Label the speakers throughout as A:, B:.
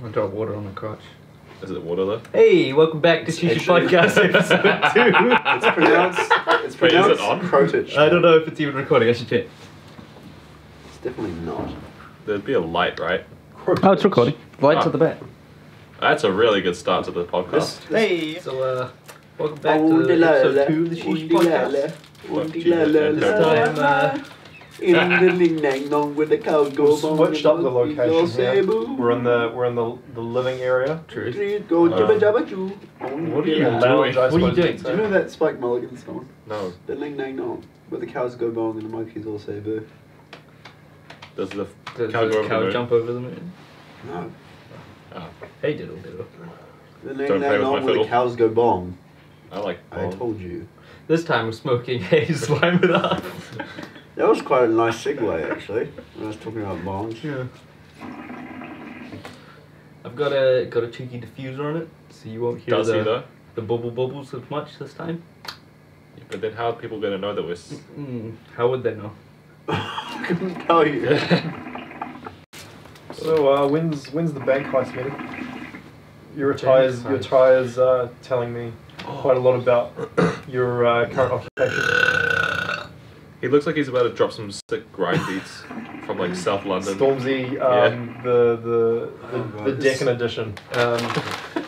A: I dropped water on my crotch.
B: Is it water though?
A: Hey, welcome back to Shisha Podcast episode
C: 2. It's pronounced
B: Is it on?
C: Crotich.
A: I don't know if it's even recording, I should check.
C: It's definitely not.
B: There'd be a light, right?
A: Oh, it's recording. Lights at the back.
B: That's a really good start to the podcast.
A: Hey! So, welcome back to episode 2 of the Shisha Podcast. This time,
C: with the cow go.
D: We've switched up the location here. We're in the living area.
A: True.
B: What are you
A: doing?
D: What are you
A: doing?
C: Do you know that Spike Mulligan song?
B: No.
C: The ning nang nong, where the cows go bong and the monkeys all say boo.
B: Does the
A: Does
B: cow
A: the
B: go over the moon?
A: jump over the moon?
C: No.
B: Oh,
A: Hey, diddle diddle.
C: The ning
B: Don't play
C: nang
B: with my
C: nong, where
B: fiddle.
C: the cows go bong.
B: I like
C: I told you.
A: This time we're smoking haze, line it up.
C: That was quite a nice segue, actually, when I was talking about bongs.
A: Yeah. I've got a cheeky diffuser on it, so you won't hear
B: Does he though?
A: the bubbles as much this time.
B: But then how are people going to know that we're...
A: How would they know?
C: I couldn't tell you.
D: So when's the bank heist meeting? Your tires telling me quite a lot about your current occupation.
B: He looks like he's about to drop some sick grind beats from like South London.
D: Stormzy, the Deccan edition.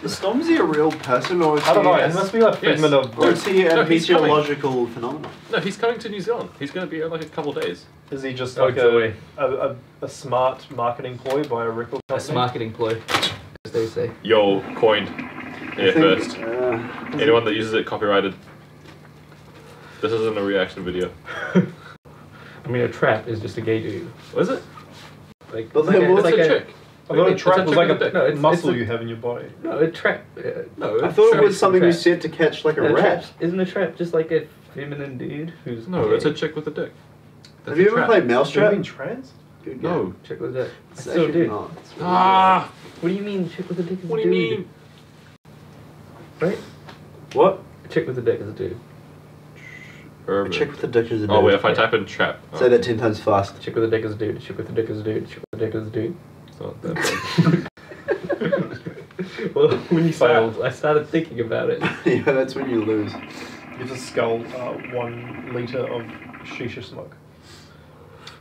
C: Is Stormzy a real person, or is
D: I don't know.
C: he
D: It must be a figment of.
C: or is he a
B: No, he's coming.
C: meteorological phenomenon?
B: No, he's coming to New Zealand. He's going to be here in like a couple of days.
D: Is he just
A: Oh,
D: like
A: joy.
D: a smart marketing ploy by a record
A: A
D: company?
A: marketing ploy, as they say.
B: Yo, coined. Here
C: I think,
B: first. Anyone that uses it, copyrighted. This isn't a reaction video.
A: I mean, a trap is just a gay dude.
B: What is it?
A: Like,
C: But
A: it's like
C: then what's
B: It's a chick.
D: I thought a trap
B: It's
D: was
B: a
D: like
B: chick with a
D: a
B: dick.
A: No, it's
D: muscle
A: a-
D: you have in your body.
A: No, a trap. No,
C: I
A: a
C: thought it
A: trap
C: was
A: is
C: something
A: a
C: you
A: trap.
C: said to catch like a
A: And
C: rat.
A: Isn't a trap just like a feminine dude who's
B: No,
A: gay?
B: it's a chick with a dick.
C: Have you ever played
D: Do you
C: Mousetrap?
D: mean trans?
C: Good
B: No.
C: game.
A: chick with a dick? I
C: It's
A: still
C: actually
A: do.
C: not. It's really
B: Ah!
A: What do you mean chick with a dick is
B: What
A: a
B: do you
A: dude?
B: mean?
A: Right?
C: good. What?
A: A chick with a dick is a dude.
C: A chick with a dick is a dude.
B: Oh wait, if I type in trap.
C: Say that 10 times fast.
A: A chick with a dick is a dude. A chick with a dick is a dude. A chick with a dick is a dude.
B: It's not that bad.
A: Well, when you failed, I started thinking about it.
C: Yeah, that's when you lose.
D: You have to scull 1 litre of shisha smoke.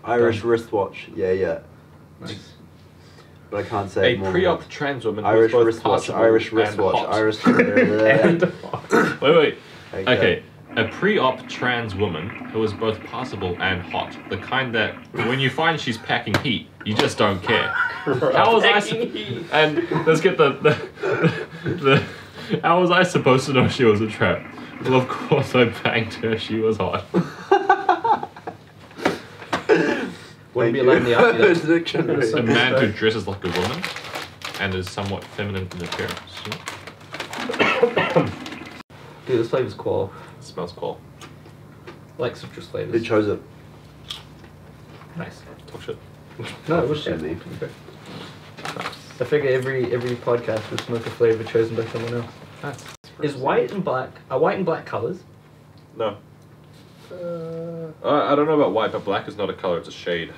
C: Irish wristwatch. Yeah.
A: Nice.
C: But I can't say
B: A
C: more.
B: pre-op trans woman
C: Irish
B: who was both
C: wristwatch.
B: passable
C: Irish
B: and
C: wristwatch.
B: hot.
C: Irish.
A: And
B: Wait. Okay. A pre-op trans woman who is both passable and hot. The kind that when you find she's packing heat, you just don't care. How was I? And let's get the how was I supposed to know she was a trap? Well, of course I banged her. She was hot.
A: wouldn't be allowed in the army.
C: Dictionary.
B: A man who dresses like a woman and is somewhat feminine in appearance.
A: Dude, this flavor's cool.
B: Smells cool.
A: I like citrus
C: Who
A: flavors.
C: chose it?
A: Nice.
B: Talk shit.
A: No, it was
C: Shit,
A: shit.
C: me.
A: I figure every podcast would smoke a flavor chosen by someone else.
B: Nice.
A: Is white and black are white and black colors?
B: No. I don't know about white, but black is not a color; it's a shade.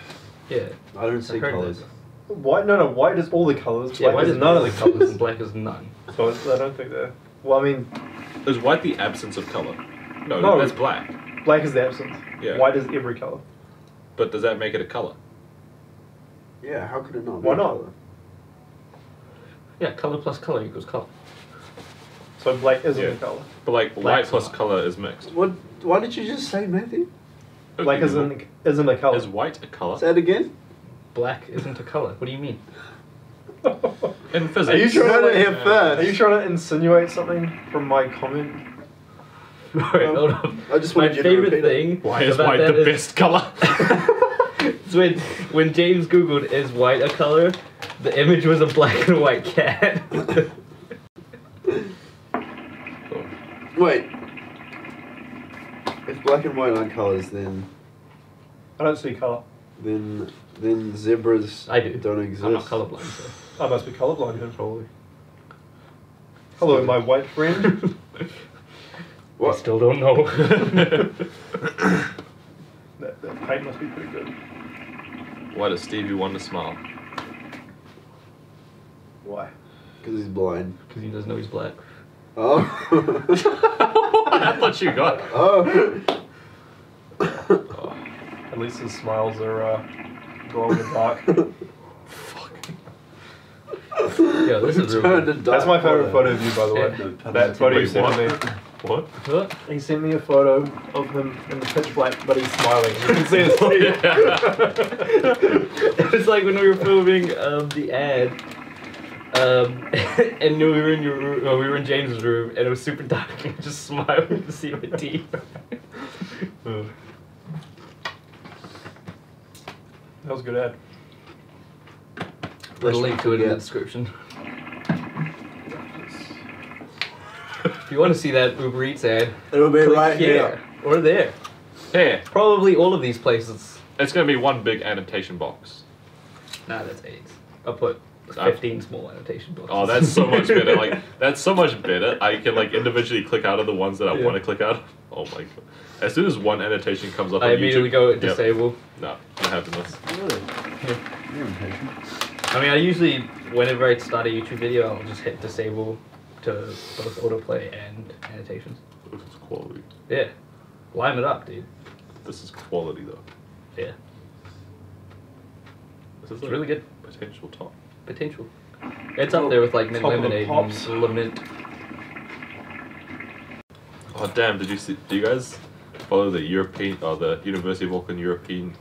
A: Yeah.
C: I don't see
A: I've heard
C: colours.
A: that.
D: White? No, white is all the colours.
A: Yeah,
D: Black
A: white
D: is
A: is
D: none of the colours.
A: and black is none.
D: So I don't think they're. Well, I mean,
B: Is white the absence of color? No,
D: No.
B: that's black.
D: black is the absence.
B: Yeah.
D: White is every colour.
B: But does that make it a color?
C: Yeah, how could it not? be
D: Why
C: a
D: not?
C: colour?
A: Yeah, color plus color equals color.
D: So black isn't
B: Yeah.
D: a colour.
B: But like
A: Black's
B: white plus
A: not.
B: color is mixed.
C: What? Why did you just say, Matthew?
D: Black
B: Okay,
D: isn't a colour.
B: Is white a color?
C: Say it again.
A: Black isn't a color. What do you mean?
B: In physics.
D: Are you
C: You heard it here
D: Are
C: first.
D: you trying to insinuate something from my comment?
A: Alright, hold on.
C: I just
A: My
C: wanted you to
A: favorite
C: repeat it.
A: thing
B: Why is
A: about
B: white
A: that
B: the
A: is-
B: best color?
A: is when James googled is white a color, the image was a black and white cat.
C: Wait. If black and white aren't colours, then
D: I don't see colour.
C: zebras
A: I do.
C: don't exist.
A: I'm not colorblind, so.
D: I must be colourblind then, probably. Hello, my white friend.
A: I
C: What?
A: still don't know.
D: that paint must be pretty good.
B: Why does Stevie Wonder smile?
D: Why?
C: Because he's blind.
A: Because he doesn't know he's black.
C: Oh.
B: That's what you got.
C: Oh.
D: At least his smiles are glow in the dark.
A: Yeah, this is
C: Turned
A: real.
C: a dark
D: That's my favorite
C: photo.
D: photo of you, by the way.
C: Yeah.
D: That photo you sent me.
B: What?
A: What?
D: He sent me a photo of him in the pitch black, but he's smiling. You can see his teeth.
A: It was like when we were filming the ad, and we were in your room, well, we were in James's room, and it was super dark, and just smiling to see my teeth.
D: That was a good ad.
A: Put a link to it in the description. If you want to see that Uber Eats ad,
C: It'll be
A: click
C: right here.
A: or there.
B: Here.
A: Probably all of these places.
B: It's going to be one big annotation box.
A: Nah, that's 8. I'll put 15 small annotation boxes.
B: Oh, that's so much better. Like, that's so much better. I can, like, individually click out of the ones that I want to click out of. Oh my god. As soon as one annotation comes up
A: I
B: on
A: immediately
B: YouTube,
A: go
B: yep.
A: disable.
B: No, not having this.
C: Really? You're impatient.
A: I mean, I usually, whenever I start a YouTube video, I'll just hit disable to both autoplay and annotations.
B: This is quality.
A: Yeah. Line it up, dude.
B: This is quality, though.
A: Yeah.
B: This is
A: It's really good.
B: potential top.
A: Potential. It's up there with like mint
D: Top of the
A: lemonade
D: pops.
A: and lemon.
B: Oh damn! Did you see? Do you guys follow the European or the University of Auckland European?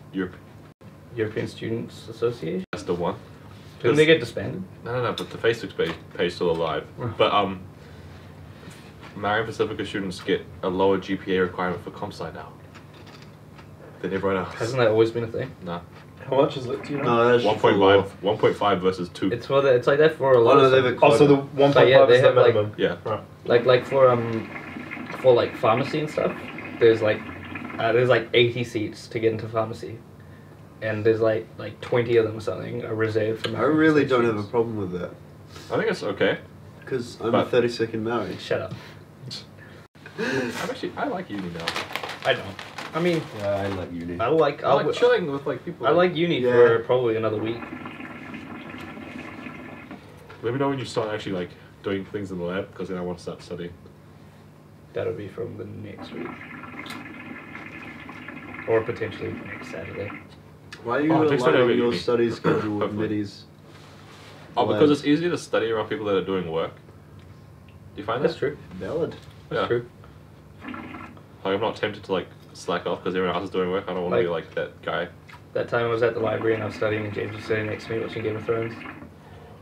A: European Students Association.
B: That's the one.
A: Didn't they get disbanded?
B: No. But the Facebook page still alive. But Marian Pacifica students get a lower GPA requirement for comp sci now than everyone else.
A: Hasn't that always been a thing?
B: Nah.
D: How much is it? Do you know?
C: No, that's
B: 1.5. 1.5 versus 2.
A: It's for the, it's like that for a lot
C: Oh, no,
A: of
C: they
A: stuff.
C: have a
D: Oh, so the 1.5
A: But yeah, they
D: is the
A: have, like-
D: minimum.
B: Yeah.
D: Right.
A: like for like pharmacy and stuff. There's like 80 seats to get into pharmacy, and there's like 20 of them or something are reserved for.
C: I really don't have a problem with that.
B: I think it's okay.
C: Because I'm
B: But-
C: a 32nd Maori.
A: Shut up.
B: I like uni now.
A: I don't. I mean,
C: Yeah, I like uni.
A: I like.
B: I like chilling with like people.
A: I like uni
C: Yeah.
A: for probably another week.
B: Let me know when you start actually like doing things in the lab, because then I want to start studying.
A: That'll be from the next week, or potentially next Saturday.
C: Why are you
B: Oh, it takes time to
C: aligning
B: get
C: your
B: uni.
C: study schedule with
B: Hopefully.
C: middies?
B: Oh, because
C: Labs.
B: it's easier to study around people that are doing work. Do you find
A: That's
B: that?
A: true.
C: Valid.
A: That's
B: Yeah.
A: true.
B: Like I'm not tempted to like slack off because everyone else is doing work. I don't want to be like that guy.
A: That time I was at the library and I was studying, and James was sitting next to me watching Game of Thrones.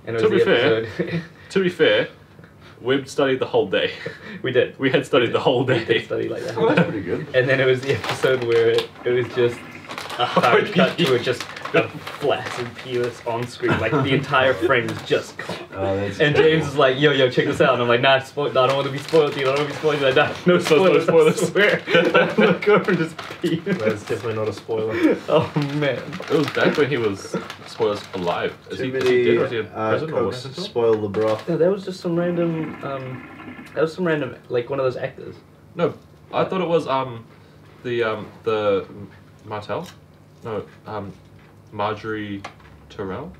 A: And it
B: To
A: was
B: be
A: the
B: fair-
A: episode.
B: To be fair, we'd studied the whole day.
A: We did.
B: We had studied the whole
A: We did
B: day.
A: study like that.
C: Oh, that's pretty good.
A: And then it was the episode where it was just a hard cut to it, just a flaccid penis on screen. Like the entire frame is just cock.
C: Oh, that's
A: And James is like, yo, check this out. And I'm like, nah, I don't want to be spoiled, dude. I don't want to be spoiled. He's like, nah, no spoilers,
B: spoilers.
A: I swear. I look over and just penis.
D: That's definitely not a spoiler.
A: Oh, man.
B: It was back when he was spoilers alive. Is
C: Too
B: he
C: many
B: dead or is he a prison or what
C: cooks
B: happened to him?
C: spoil the broth.
A: No, that was just some random, like one of those actors.
B: No, I thought it was the Martell. No, Marjorie Terrell.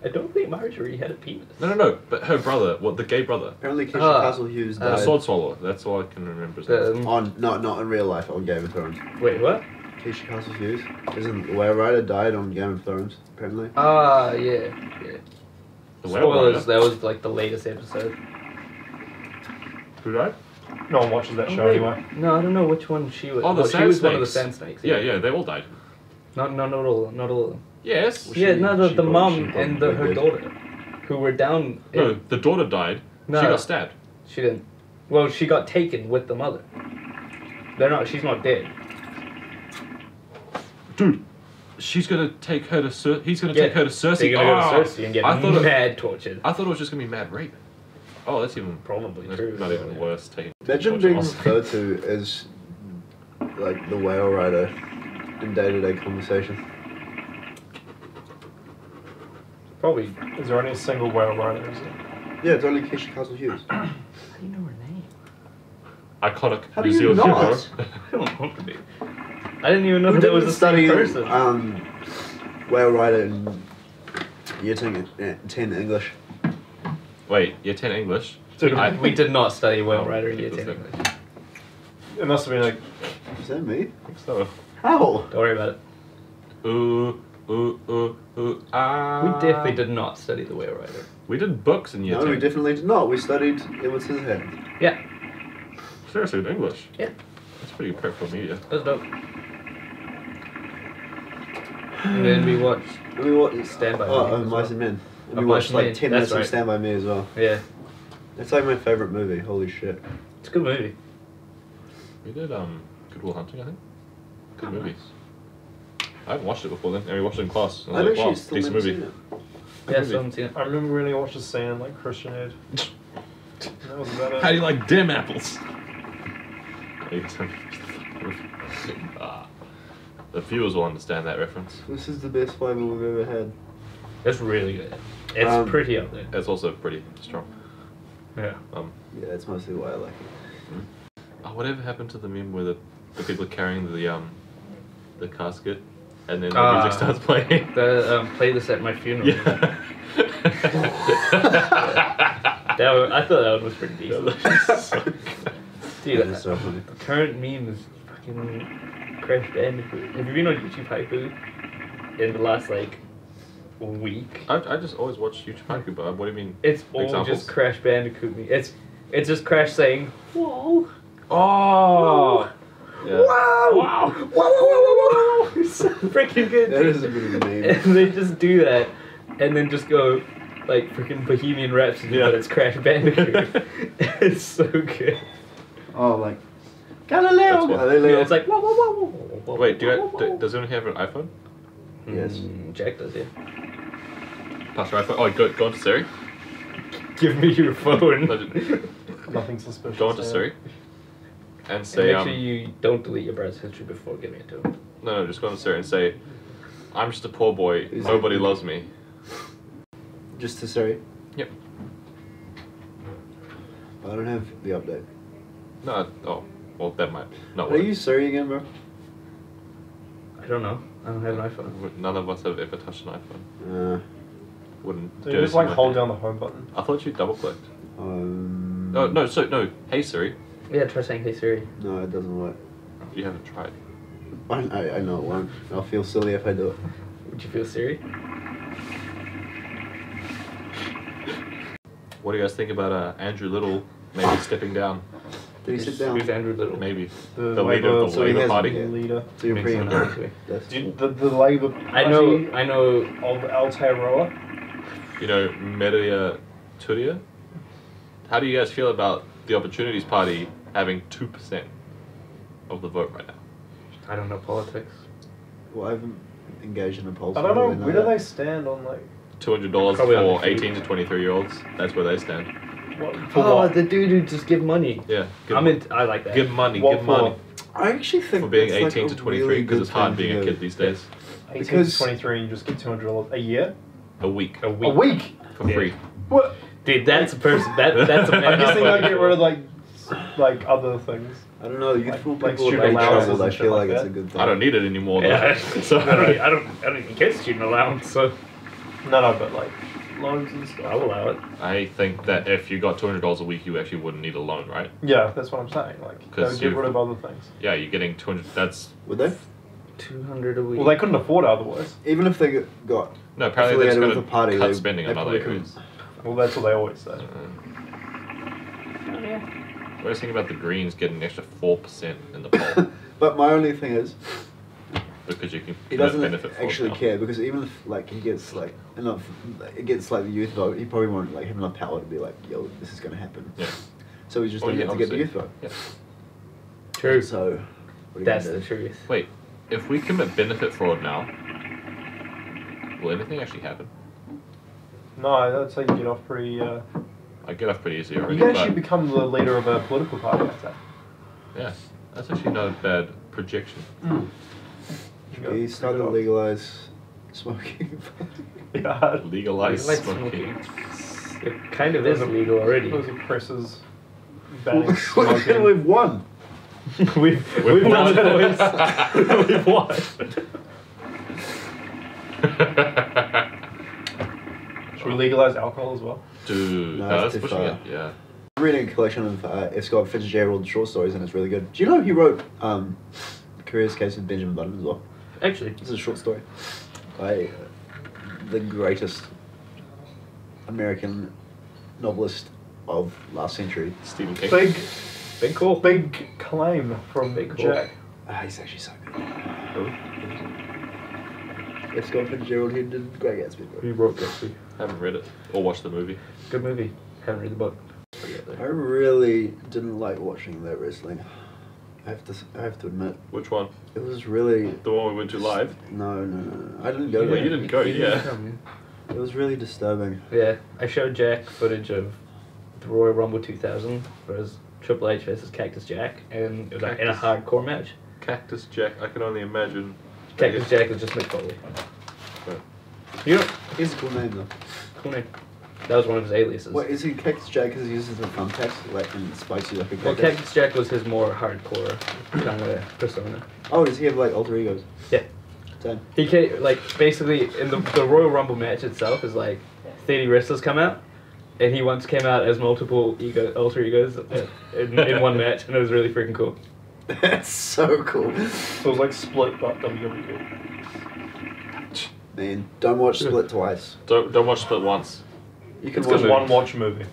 A: I don't think Marjorie had a penis.
B: No. But her brother, the gay brother,
C: Apparently, Keisha
A: Ah,
C: Castle Hughes
B: the
C: died
B: sword swallower. That's all I can remember. His name.
C: not in real life, on Game of Thrones.
A: Wait, what?
C: Keisha Castle Hughes, isn't the whale rider died on Game of Thrones? Apparently.
A: Ah, yeah.
B: The Whale
A: Spoilers,
B: Rider.
A: that was like the latest episode.
B: Who died?
D: No one watches that show
A: wait.
D: anyway.
A: No, I don't know which one she was.
B: Oh, the
A: Well, she
B: sand
A: was one of the
B: snakes.
A: sand snakes.
B: Yeah, they all died.
A: Not all of them.
B: Yes.
C: Well,
A: Yeah,
C: she-
A: no,
C: she
A: the
C: probably-
A: mom
C: she
A: and
C: probably
A: her
C: did.
A: daughter, who were down.
B: No, the daughter died.
A: No.
B: She got stabbed.
A: She didn't. Well, she got taken with the mother. She's not dead.
B: Dude, she's gonna take her to he's gonna take her to Cersei.
A: They're gonna
B: Oh,
A: go to Cersei and get
B: I thought
A: mad tortured.
B: I thought it was just gonna be mad rape. Oh, that's even
A: Probably
B: that's
A: true.
B: not even worse. Taking
C: Imagine
B: torture
C: being
B: laws.
C: referred to as like the whale rider in day-to-day conversation.
A: Probably.
D: Is there only a single whale rider? Is it?
C: Yeah, it's only Keisha Castle Hughes.
A: How do you know her name?
B: Iconic
C: How do
B: New
C: you
B: Zealand hero.
C: not?
A: I don't know to be. I didn't even know
C: Who
A: that was
C: didn't
A: the same
C: study
A: person.
C: whale rider in Year 10, 10 English.
B: Wait, year 10 English?
D: Dude,
A: We did not study Whale Rider in
B: keep
A: year 10
B: listening.
A: English.
D: it must have been like
C: Is that me?
B: I think so.
C: How?
A: Don't worry about it.
B: Ooh, ah.
A: We definitely did not study the Whale Rider.
B: We did books in year
C: No,
B: 10.
C: we definitely did not. We studied Edward Scissorhands.
A: Yeah,
B: Seriously, in English?
A: yeah,
B: That's pretty prep for media.
A: that was dope. And then we watched.
C: And we watched
A: Stand By Me
C: Oh,
A: as
C: Mice
A: well.
C: and Men. And
A: Oh,
C: we
A: Mice
C: watched
A: and
C: like
A: Men,
C: 10
A: that's
C: minutes of
A: right.
C: Stand By Me as well.
A: Yeah,
C: That's like my favourite movie. Holy shit.
A: it's a good movie.
B: We did Good Will Hunting, I think. Good movie. I haven't watched it before then, and we watched it in class. And I
C: I've
B: was like, wow,
C: actually still
B: decent
C: never
B: movie.
C: seen it.
A: Yeah,
B: movie.
A: so I'm seeing it.
D: I remember when I watched a scene in like Christian Ed. That was about it.
B: How do you like dim apples? The viewers will understand that reference.
C: This is the best flavour we've ever had.
A: It's really good. It's pretty up there.
B: It's also pretty strong.
A: Yeah.
C: Yeah, that's mostly why I like it.
B: Oh, whatever happened to the meme where the people carrying the casket and then the music starts playing?
A: The play this at my funeral.
B: Yeah.
A: I thought that one was pretty decent. Dude,
C: That is so funny.
A: the current meme is fucking Crash Bandicoot. Have you been on YouTube Haiku in the last like week?
B: I just always watch YouTube Haiku, but what do you mean?
A: It's all
B: Examples?
A: just Crash Bandicoot me. It's just Crash saying, "Whoa,
B: Oh! Yeah.
A: wow, wow, whoa, whoa, whoa, whoa, whoa!" It's so freaking good.
C: That is a good name.
A: And they just do that, and then just go like freaking Bohemian Rhapsody,
B: Yeah.
A: but it's Crash Bandicoot. It's so good.
C: Oh, like
B: That's
C: Galileo.
B: what-
C: Galileo.
A: Yeah, it's like whoa, whoa, whoa, whoa, whoa, whoa,
B: Wait,
A: whoa, whoa.
B: does anyone have an iPhone?
C: Yes.
A: Jack does, yeah.
B: Pass your iPhone. Oh, go on to Siri.
A: Give me your phone.
B: No,
D: Nothing suspicious.
B: Go on to
D: there.
B: Siri. And
A: And
B: say,
A: make sure you don't delete your browser history before giving it to him.
B: no, just go on to Siri and say, I'm just a poor boy,
C: Is
B: nobody
C: it-
B: loves me.
C: Just to Siri.
B: Yep.
C: I don't have the update.
B: No, oh, well, that might not
C: Are
B: work.
C: you Siri again, bro?
A: I don't know. I don't have an iPhone.
B: None of us have ever touched an iPhone. Wouldn't
D: So
B: do
D: you just
B: anything
D: like hold
B: that.
D: down the home button.
B: I thought you double clicked.
C: No,
B: No, hey Siri,
A: Yeah, try saying, "Hey Siri."
C: No, it doesn't work.
B: you haven't tried.
C: I know it won't. I'll feel silly if I do it.
A: Would you feel Siri?
B: What do you guys think about Andrew Little maybe stepping down?
C: Did he sit down?
A: Who's Andrew Little?
B: Maybe.
D: The
B: The leader of the
C: so he
B: Labour
C: has-
B: Party.
C: yeah.
D: leader.
C: So you're
B: Makes
C: pretty
B: sense.
C: unhappy. That's
D: The Labour Party
A: I know.
D: of Aotearoa.
B: You know, Media Turia? How do you guys feel about the Opportunities Party having 2% of the vote right now?
A: I don't know politics.
C: Well, I haven't engaged in a poll.
D: I
C: so
D: don't know,
C: really
D: where do
C: that.
D: they stand on like
B: $200
A: Probably on
B: for
A: the feet.
B: 18 to 23-year-olds. That's where they stand.
D: what for
A: Oh,
D: what?
A: the dude who just give money.
B: Yeah.
A: I like that.
B: Give money,
D: What
B: give money.
C: I actually think
B: For being
C: that's, like,
B: 18
C: a
B: to 23,
C: really
B: because
C: good
B: it's hard
C: thing
B: being
C: to
B: a
C: do.
B: kid these days.
D: 18
C: because-
D: to 23 and you just get $200 a year?
B: A week.
A: A
D: A
A: week.
D: week?
B: For
A: Yeah.
B: free.
D: What?
A: Dude, that's a person. That's a man.
D: I guess they don't get rid of like other things.
C: I don't know. Youthful
D: Like
C: people
D: student
C: are like
D: allowances
C: troubled. I
D: and shit
C: feel
D: like
C: like it's
D: that.
C: a good thing.
B: I don't need it anymore though.
A: Yeah.
B: So
A: I don't even get student allowance, so
D: No, but like loans and stuff.
A: I'll allow it.
B: I think that if you got $200 a week, you actually wouldn't need a loan, right?
D: Yeah, that's what I'm saying. Like, they
B: 'Cause
D: would get
B: you've-
D: rid of other things.
B: Yeah, you're getting 200. That's
C: Would they?
A: 200 a week.
D: Well, they couldn't afford it otherwise.
C: Even if they got
B: no. Apparently, that's
C: affiliated
B: going
C: with
B: to
C: the party,
B: cut
C: they-
B: spending
C: they
B: in other
C: probably
B: areas.
D: Well, that's what they always say.
B: What do you think about the Greens getting an extra 4% in the poll
C: But my only thing is,
B: because you can
C: he
B: commit
C: doesn't
B: benefit for it
C: actually
B: now.
C: care because even if like he gets like enough, it gets like the youth vote, he probably won't like have enough power to be like, yo, this is gonna happen.
B: Yeah.
C: So he's just
B: Well,
C: doing
B: yeah,
C: it to get the youth
B: obviously.
C: vote.
B: Yeah.
A: True.
C: So what are you
A: That's
C: gonna
A: the
C: do?
A: truth.
B: Wait, if we commit benefit fraud now, will anything actually happen?
D: No, that's how you get off pretty.
B: I get off pretty easily
D: You
B: already.
D: can actually
B: but
D: become the leader of a political party after that.
B: yeah, that's actually not a bad projection.
C: He started to legalize smoking.
D: Yeah.
B: Legalize
A: Like
B: smoking.
A: It kind of is legal already.
D: Those oppressors banning
C: We've
D: smoking.
C: won.
A: We've
B: won.
A: won, boys. We've won.
D: Should we legalize alcohol as well?
B: Dude,
C: No,
B: that's
C: it's too
B: pushing
C: far.
B: it. Yeah.
C: I'm reading a collection of F. Scott Fitzgerald short stories, and it's really good. Do you know he wrote Curious Case of Benjamin Button as well?
A: Actually,
C: This is a short story by the greatest American novelist of last century.
B: Stephen King.
A: big cool.
D: Big claim from
A: Big call.
D: Jack.
C: He's actually so good. F. Scott Fitzgerald, he did Great Gatsby.
A: He wrote Gatsby.
B: Haven't read it or watched the movie.
A: Good movie. Haven't read the book. Forget
C: I
A: that.
C: really didn't like watching that wrestling. I have to admit,
B: Which one?
C: it was really
B: The one we went to live?
C: no. I didn't go
B: Well,
C: there.
B: you didn't go, yeah.
C: It was really disturbing.
A: Yeah, I showed Jack footage of the Royal Rumble 2000 versus Triple H versus Cactus Jack, and it was like in a
B: Cactus.
A: hardcore match.
B: Cactus Jack. I can only imagine.
A: Cactus Jack was just Mick Foley.
B: But
A: You know,
C: He's a cool name though.
A: cool name. That was one of his aliases.
C: What is he Cactus Jack because he uses the thumbtacks like and spikes you like a
A: Well,
C: cactus?
A: Cactus Jack was his more hardcore kind of persona.
C: Oh, does he have like alter egos?
A: Yeah.
C: Damn.
A: He came, like, basically, in the Royal Rumble match itself is like 30 wrestlers come out, and he once came out as multiple alter egos in one match, and it was really freaking cool.
C: That's so cool.
D: So it was like split but WWE.
C: Man, don't watch Split twice.
B: don't watch Split once.
C: You can
B: It's
C: watch
B: good
C: it.
D: One watch movie.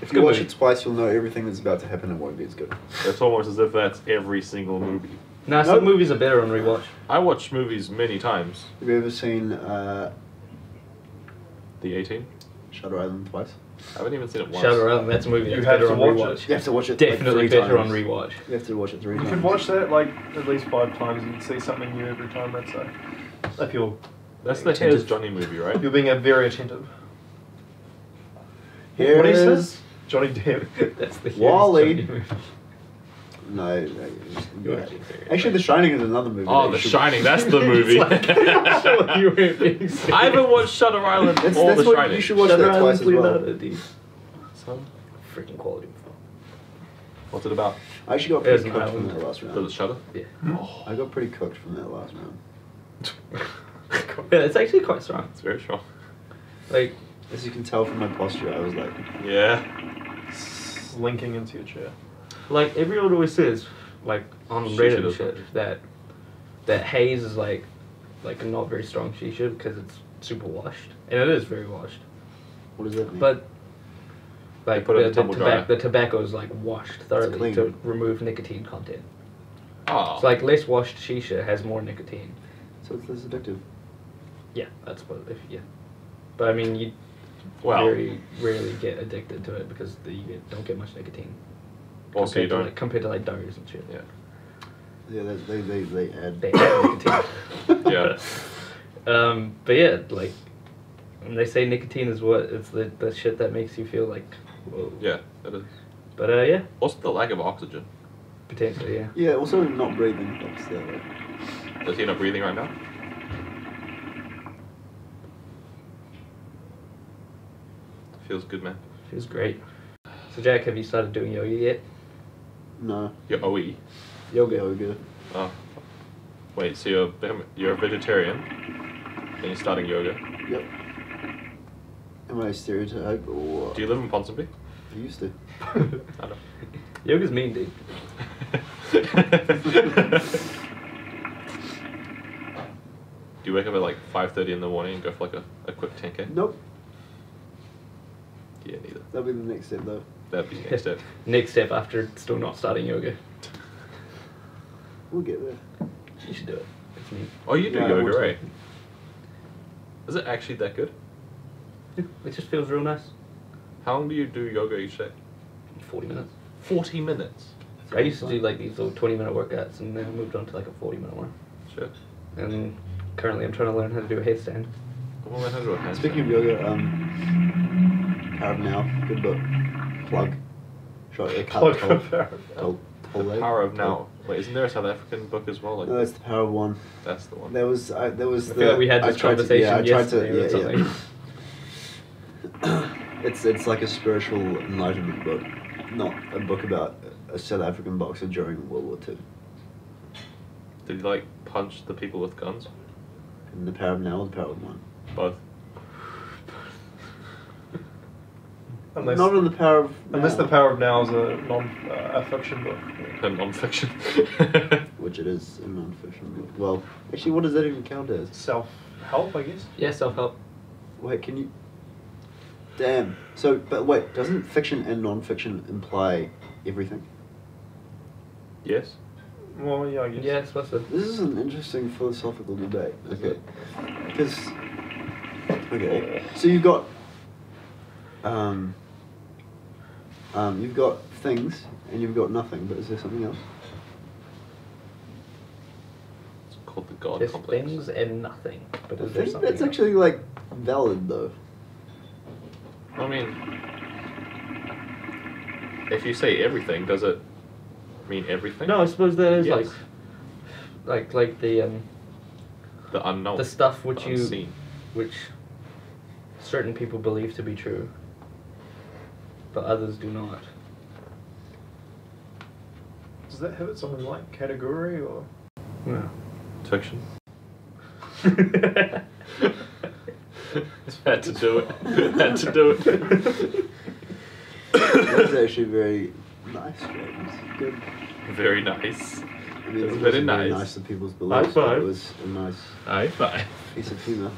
C: If
B: good
C: you watch
B: movie.
C: it twice, you'll know everything that's about to happen and won't be as good.
B: It's almost as if that's every single movie.
A: Nah,
C: No.
A: some movies are better on rewatch.
B: I watch movies many times.
C: Have you ever seen
B: The 18?
C: Shutter Island twice?
B: I haven't even seen it once.
A: Shutter Island, that's a movie
D: You
A: that's
D: have
A: better
D: to
A: on
D: watch
A: rewatch.
D: it.
C: You have to watch it
A: Definitely
C: like 3
A: better on
C: times.
A: rewatch.
C: You have to watch it 3
D: You
C: times.
D: could watch that like at least 5 times and you'd see something new every time, I'd say. If you're
B: That's the Here's Johnny movie, right?
D: you're being very attentive.
C: Here
D: What he
C: is-
D: says? Johnny Depp.
A: That's the
C: Wall-E.
A: Johnny movie.
C: No.
A: You're
C: Yeah.
A: actually very-
C: Actually, The Shining is another movie.
B: Oh,
C: that
B: The
C: you should-
B: Shining, that's the movie.
A: You were being serious.
B: I haven't watched Shutter Island
C: That's
B: or The
C: what
B: Shining.
C: you should watch
A: Shutter
C: that twice
A: Island's
C: as well.
A: Leonardo D.
B: Son,
A: Freaking quality film.
B: what's it about?
C: I actually got
A: There's
C: pretty
A: an
C: cooked from
A: island.
C: that last
B: Does
C: round.
B: it shudder?
A: Yeah.
C: I got pretty cooked from that last round.
A: Yeah, it's actually quite strong.
B: It's very strong.
A: Like,
C: As you can tell from my posture, I was like,
B: Yeah.
D: Slinking into your chair.
A: everyone always says, like, on
B: Shisha
A: Reddit and
B: does
A: shit, that haze is like a not very strong shisha because it's super washed. And it is very washed.
C: what does that mean?
A: But, like,
B: put it in the tumble dryer.
A: the tobacco is, like, washed thoroughly
C: clean.
A: to remove nicotine content.
B: Oh.
A: So, like, less washed shisha has more nicotine.
C: So it's less addictive.
A: Yeah, that's what, yeah. But, I mean, you
B: well,
A: very rarely get addicted to it because don't get much nicotine.
B: also you don't.
A: Compared to, like, dougars and shit.
B: Yeah.
C: Yeah, they add.
A: They add nicotine.
B: Yeah.
A: But yeah, like, when they say nicotine is it's the shit that makes you feel like, whoa.
B: Yeah, it is.
A: But yeah,
B: Also the lack of oxygen.
A: potentially, yeah.
C: Yeah, also not breathing. That's the
B: Does he not breathing right now? Feels good, man.
A: Feels great. So Jack, have you started doing yoga yet?
C: no.
B: You're OE.
A: Yoga.
C: Yoga.
B: Oh. Wait, so you're a vegetarian, and you're starting yoga.
C: Yep. Am I a stereotype or?
B: Do you live in Ponsonby?
C: I used to.
B: I don't.
A: Yoga's mean, dude.
B: Do you wake up at like 5:30 in the morning and go for like a quick 10K?
C: Nope.
B: Yeah, neither.
C: That'll be the next step though.
B: That'd be the next step.
A: Next step after still not starting yoga.
C: We'll get there.
A: You should do it. It's me.
B: Oh, you do
C: Yeah, I want
B: yoga,
C: to.
B: right? Is it actually that good?
A: It just feels real nice.
B: How long do you do yoga each day?
A: 40 minutes.
B: 40 minutes.
A: I used to do like these little 20-minute workouts and then I moved on to like a 40-minute one.
B: Shit.
A: And currently I'm trying to learn how to do a headstand.
B: Well, I had to do a handstand.
C: Speaking of yoga, Power of Now, good book. Plug. Shot a
D: Plug for Power.
B: The Power of Now. Wait, isn't there a South African book as well? Like,
C: No, that's the Power of One.
B: that's the one.
C: There was
A: I feel like we had this conversation yesterday or something.
C: It's like a spiritual enlightenment book, not a book about a South African boxer during World War II.
B: Did you like punch the people with guns?
C: And the Power of Now or the Power of One?
B: Both.
D: Unless,
C: Not in the Power of
D: unless
C: Now,
D: the Power of Now is a fiction book.
B: And non-fiction.
C: which it is a non-fiction book. Well, actually, what does that even count as?
D: Self-help, I guess.
A: Yeah, self-help.
C: Wait, can you? Damn. So, but wait, doesn't fiction and non-fiction imply everything?
B: Yes.
D: Well, yeah, I guess.
A: Yeah, it's supposed to.
C: This is an interesting philosophical debate. Okay, because so you've got you've got things and you've got nothing, but is there something else?
B: It's called the God
A: There's
B: complex.
A: things and nothing. But
C: I
A: is there
C: think
A: something
C: that's
A: else?
C: actually like valid though.
B: I mean, if you say everything, does it mean everything?
A: No, I suppose there is
B: Yes.
A: like the
B: unknown.
A: the stuff which
B: the
A: you
B: unseen.
A: which certain people believe to be true, but others do not.
D: Does that have its own like category or?
A: No.
B: Fiction. Had to do it. Had to do it.
C: That's actually very nice, James. Good.
B: Very nice.
C: I mean,
B: That's
C: it
B: very
C: wasn't very
B: nice.
C: nice to people's beliefs.
B: High
C: But
B: five.
C: it was a nice
B: High five.
C: piece of humour.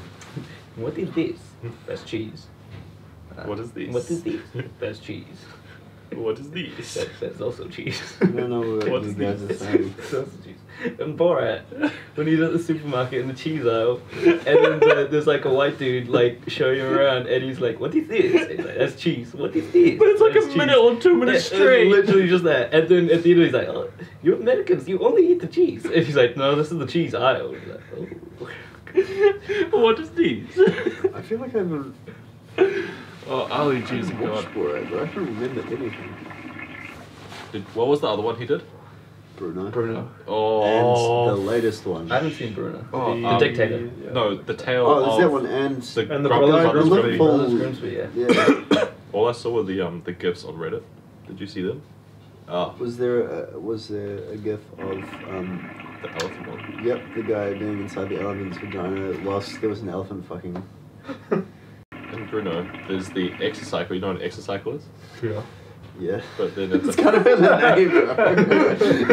A: What is this? That's cheese.
B: What is this?
A: What is this? That's cheese.
B: What is this?
A: That's also cheese.
C: I don't know what
B: What
C: you
B: is
C: guys are
B: this?
C: saying.
A: That's also cheese. And Borat, when he's at the supermarket in the cheese aisle, and then there's like a white dude like showing him around, and he's like, "What is this?" And he's like, "That's cheese." What is this?
B: But it's like
A: That's
B: a minute or 2 minutes
A: Yeah,
B: straight.
A: It's literally just that. And then at the end, he's like, "Oh, you're Americans. You only eat the cheese." And he's like, "No, this is the cheese aisle." He's like, "Oh."
B: What is this?
C: I feel like I've been
B: Oh, Ali, Jesus
C: watched
B: God.
C: for it, but I don't remember anything.
B: What was the other one he did?
C: Bruno.
A: Bruno.
B: Oh.
C: And the latest one.
A: I haven't seen Bruno.
B: Oh,
A: The Dictator.
D: Yeah.
B: No, the tale
C: Oh,
B: of
C: there's that one and
D: And the
B: Grumpy
D: Brothers
B: Brothers
D: Grimsby.
B: movie.
A: Brothers Grimsby, yeah.
C: yeah.
B: All I saw were the gifs on Reddit. Did you see them? Ah,
C: Was there a gif of
B: the elephant one.
C: yep, the guy being inside the elephant's vagina whilst there was an elephant fucking.
B: In Bruno, there's the exocycle. You know what an exocycle is?
A: Yeah.
C: Yeah.
B: But then it's
C: It's kind of in the name, bro.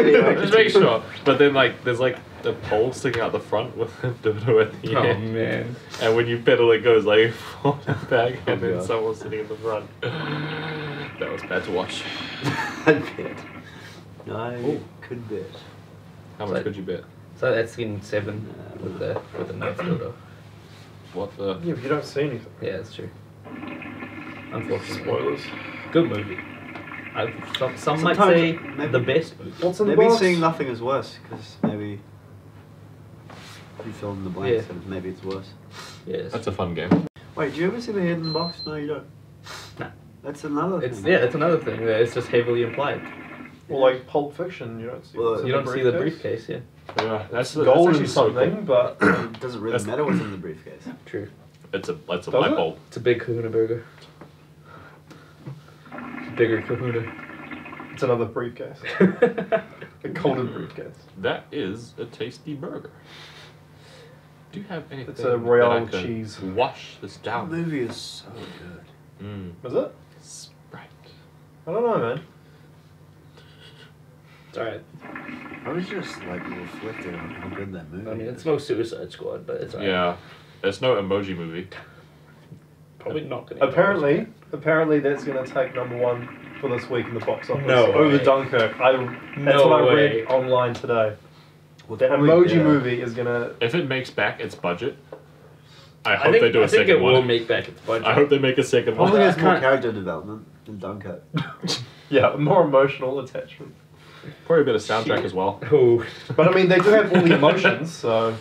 C: Anyway,
B: just make sure. But then there's like the pole sticking out the front with the dildo at the
A: Oh
B: end.
A: man.
B: And when you pedal, it goes like forward and back, and then
C: Yeah.
B: someone's sitting in the front. That was bad to watch.
C: I bet. I could bet.
B: How much
A: So-
B: could you bet?
A: So that's scene 7 with the knife dildo.
B: What the?
D: Yeah, but you don't see anything.
A: Yeah, that's true. Unfortunately.
D: Spoilers.
A: Good movie. Some might
C: Sometimes
A: say
C: maybe-
A: the best movie.
D: What's in the
C: Maybe
D: box?
C: seeing nothing is worse because maybe you fill in the blanks
A: Yeah.
C: and maybe it's worse.
A: Yes.
B: That's a fun game.
C: Wait, do you ever see the hidden box? No, you don't.
A: Nah.
C: That's another
A: It's
C: thing.
A: that's another thing. That it's just heavily implied.
D: Or like Pulp Fiction, you don't see.
C: Well,
D: what's in
A: You don't see the briefcase, yeah.
B: Yeah, that's
D: Gold
B: actually
D: and
B: so
D: something,
B: cool.
D: but
C: It doesn't really
B: That's-
C: matter what's in the briefcase.
A: True.
B: It's a
D: Does
B: light
D: it?
B: bulb.
A: It's a big kahuna burger. Bigger kahuna.
D: it's another briefcase. A golden briefcase.
B: That is a tasty burger. Do you have anything
D: It's a Royale
B: that I can
D: cheese.
B: wash this
C: That
B: down?
C: movie is so good.
B: Mm.
D: Is it?
B: Sprite.
D: I don't know, man.
A: It's alright.
C: I was just like reflecting on how good that movie
A: I mean,
C: is.
A: it's no Suicide Squad, but it's alright.
B: Yeah, there's no emoji movie.
A: Probably not gonna.
D: Apparently that's going to take #1 for this week in the box office.
A: No
D: Over
A: way.
D: Dunkirk. That's
A: No
D: what I
A: way.
D: read online today.
C: Well,
D: That
C: probably,
D: emoji
C: yeah.
D: movie is going to...
B: If it makes back its budget, I
A: I
B: hope
A: think,
B: they do a
A: I think
B: second
A: it will
B: one.
A: make back its budget.
B: I hope they make a second
C: Probably
B: one.
C: has more
A: can't-
C: character development than Dunkirk.
D: Yeah, more emotional attachment.
B: Probably a bit of soundtrack as well.
A: Oh,
D: But I mean, they do have all the emotions, so...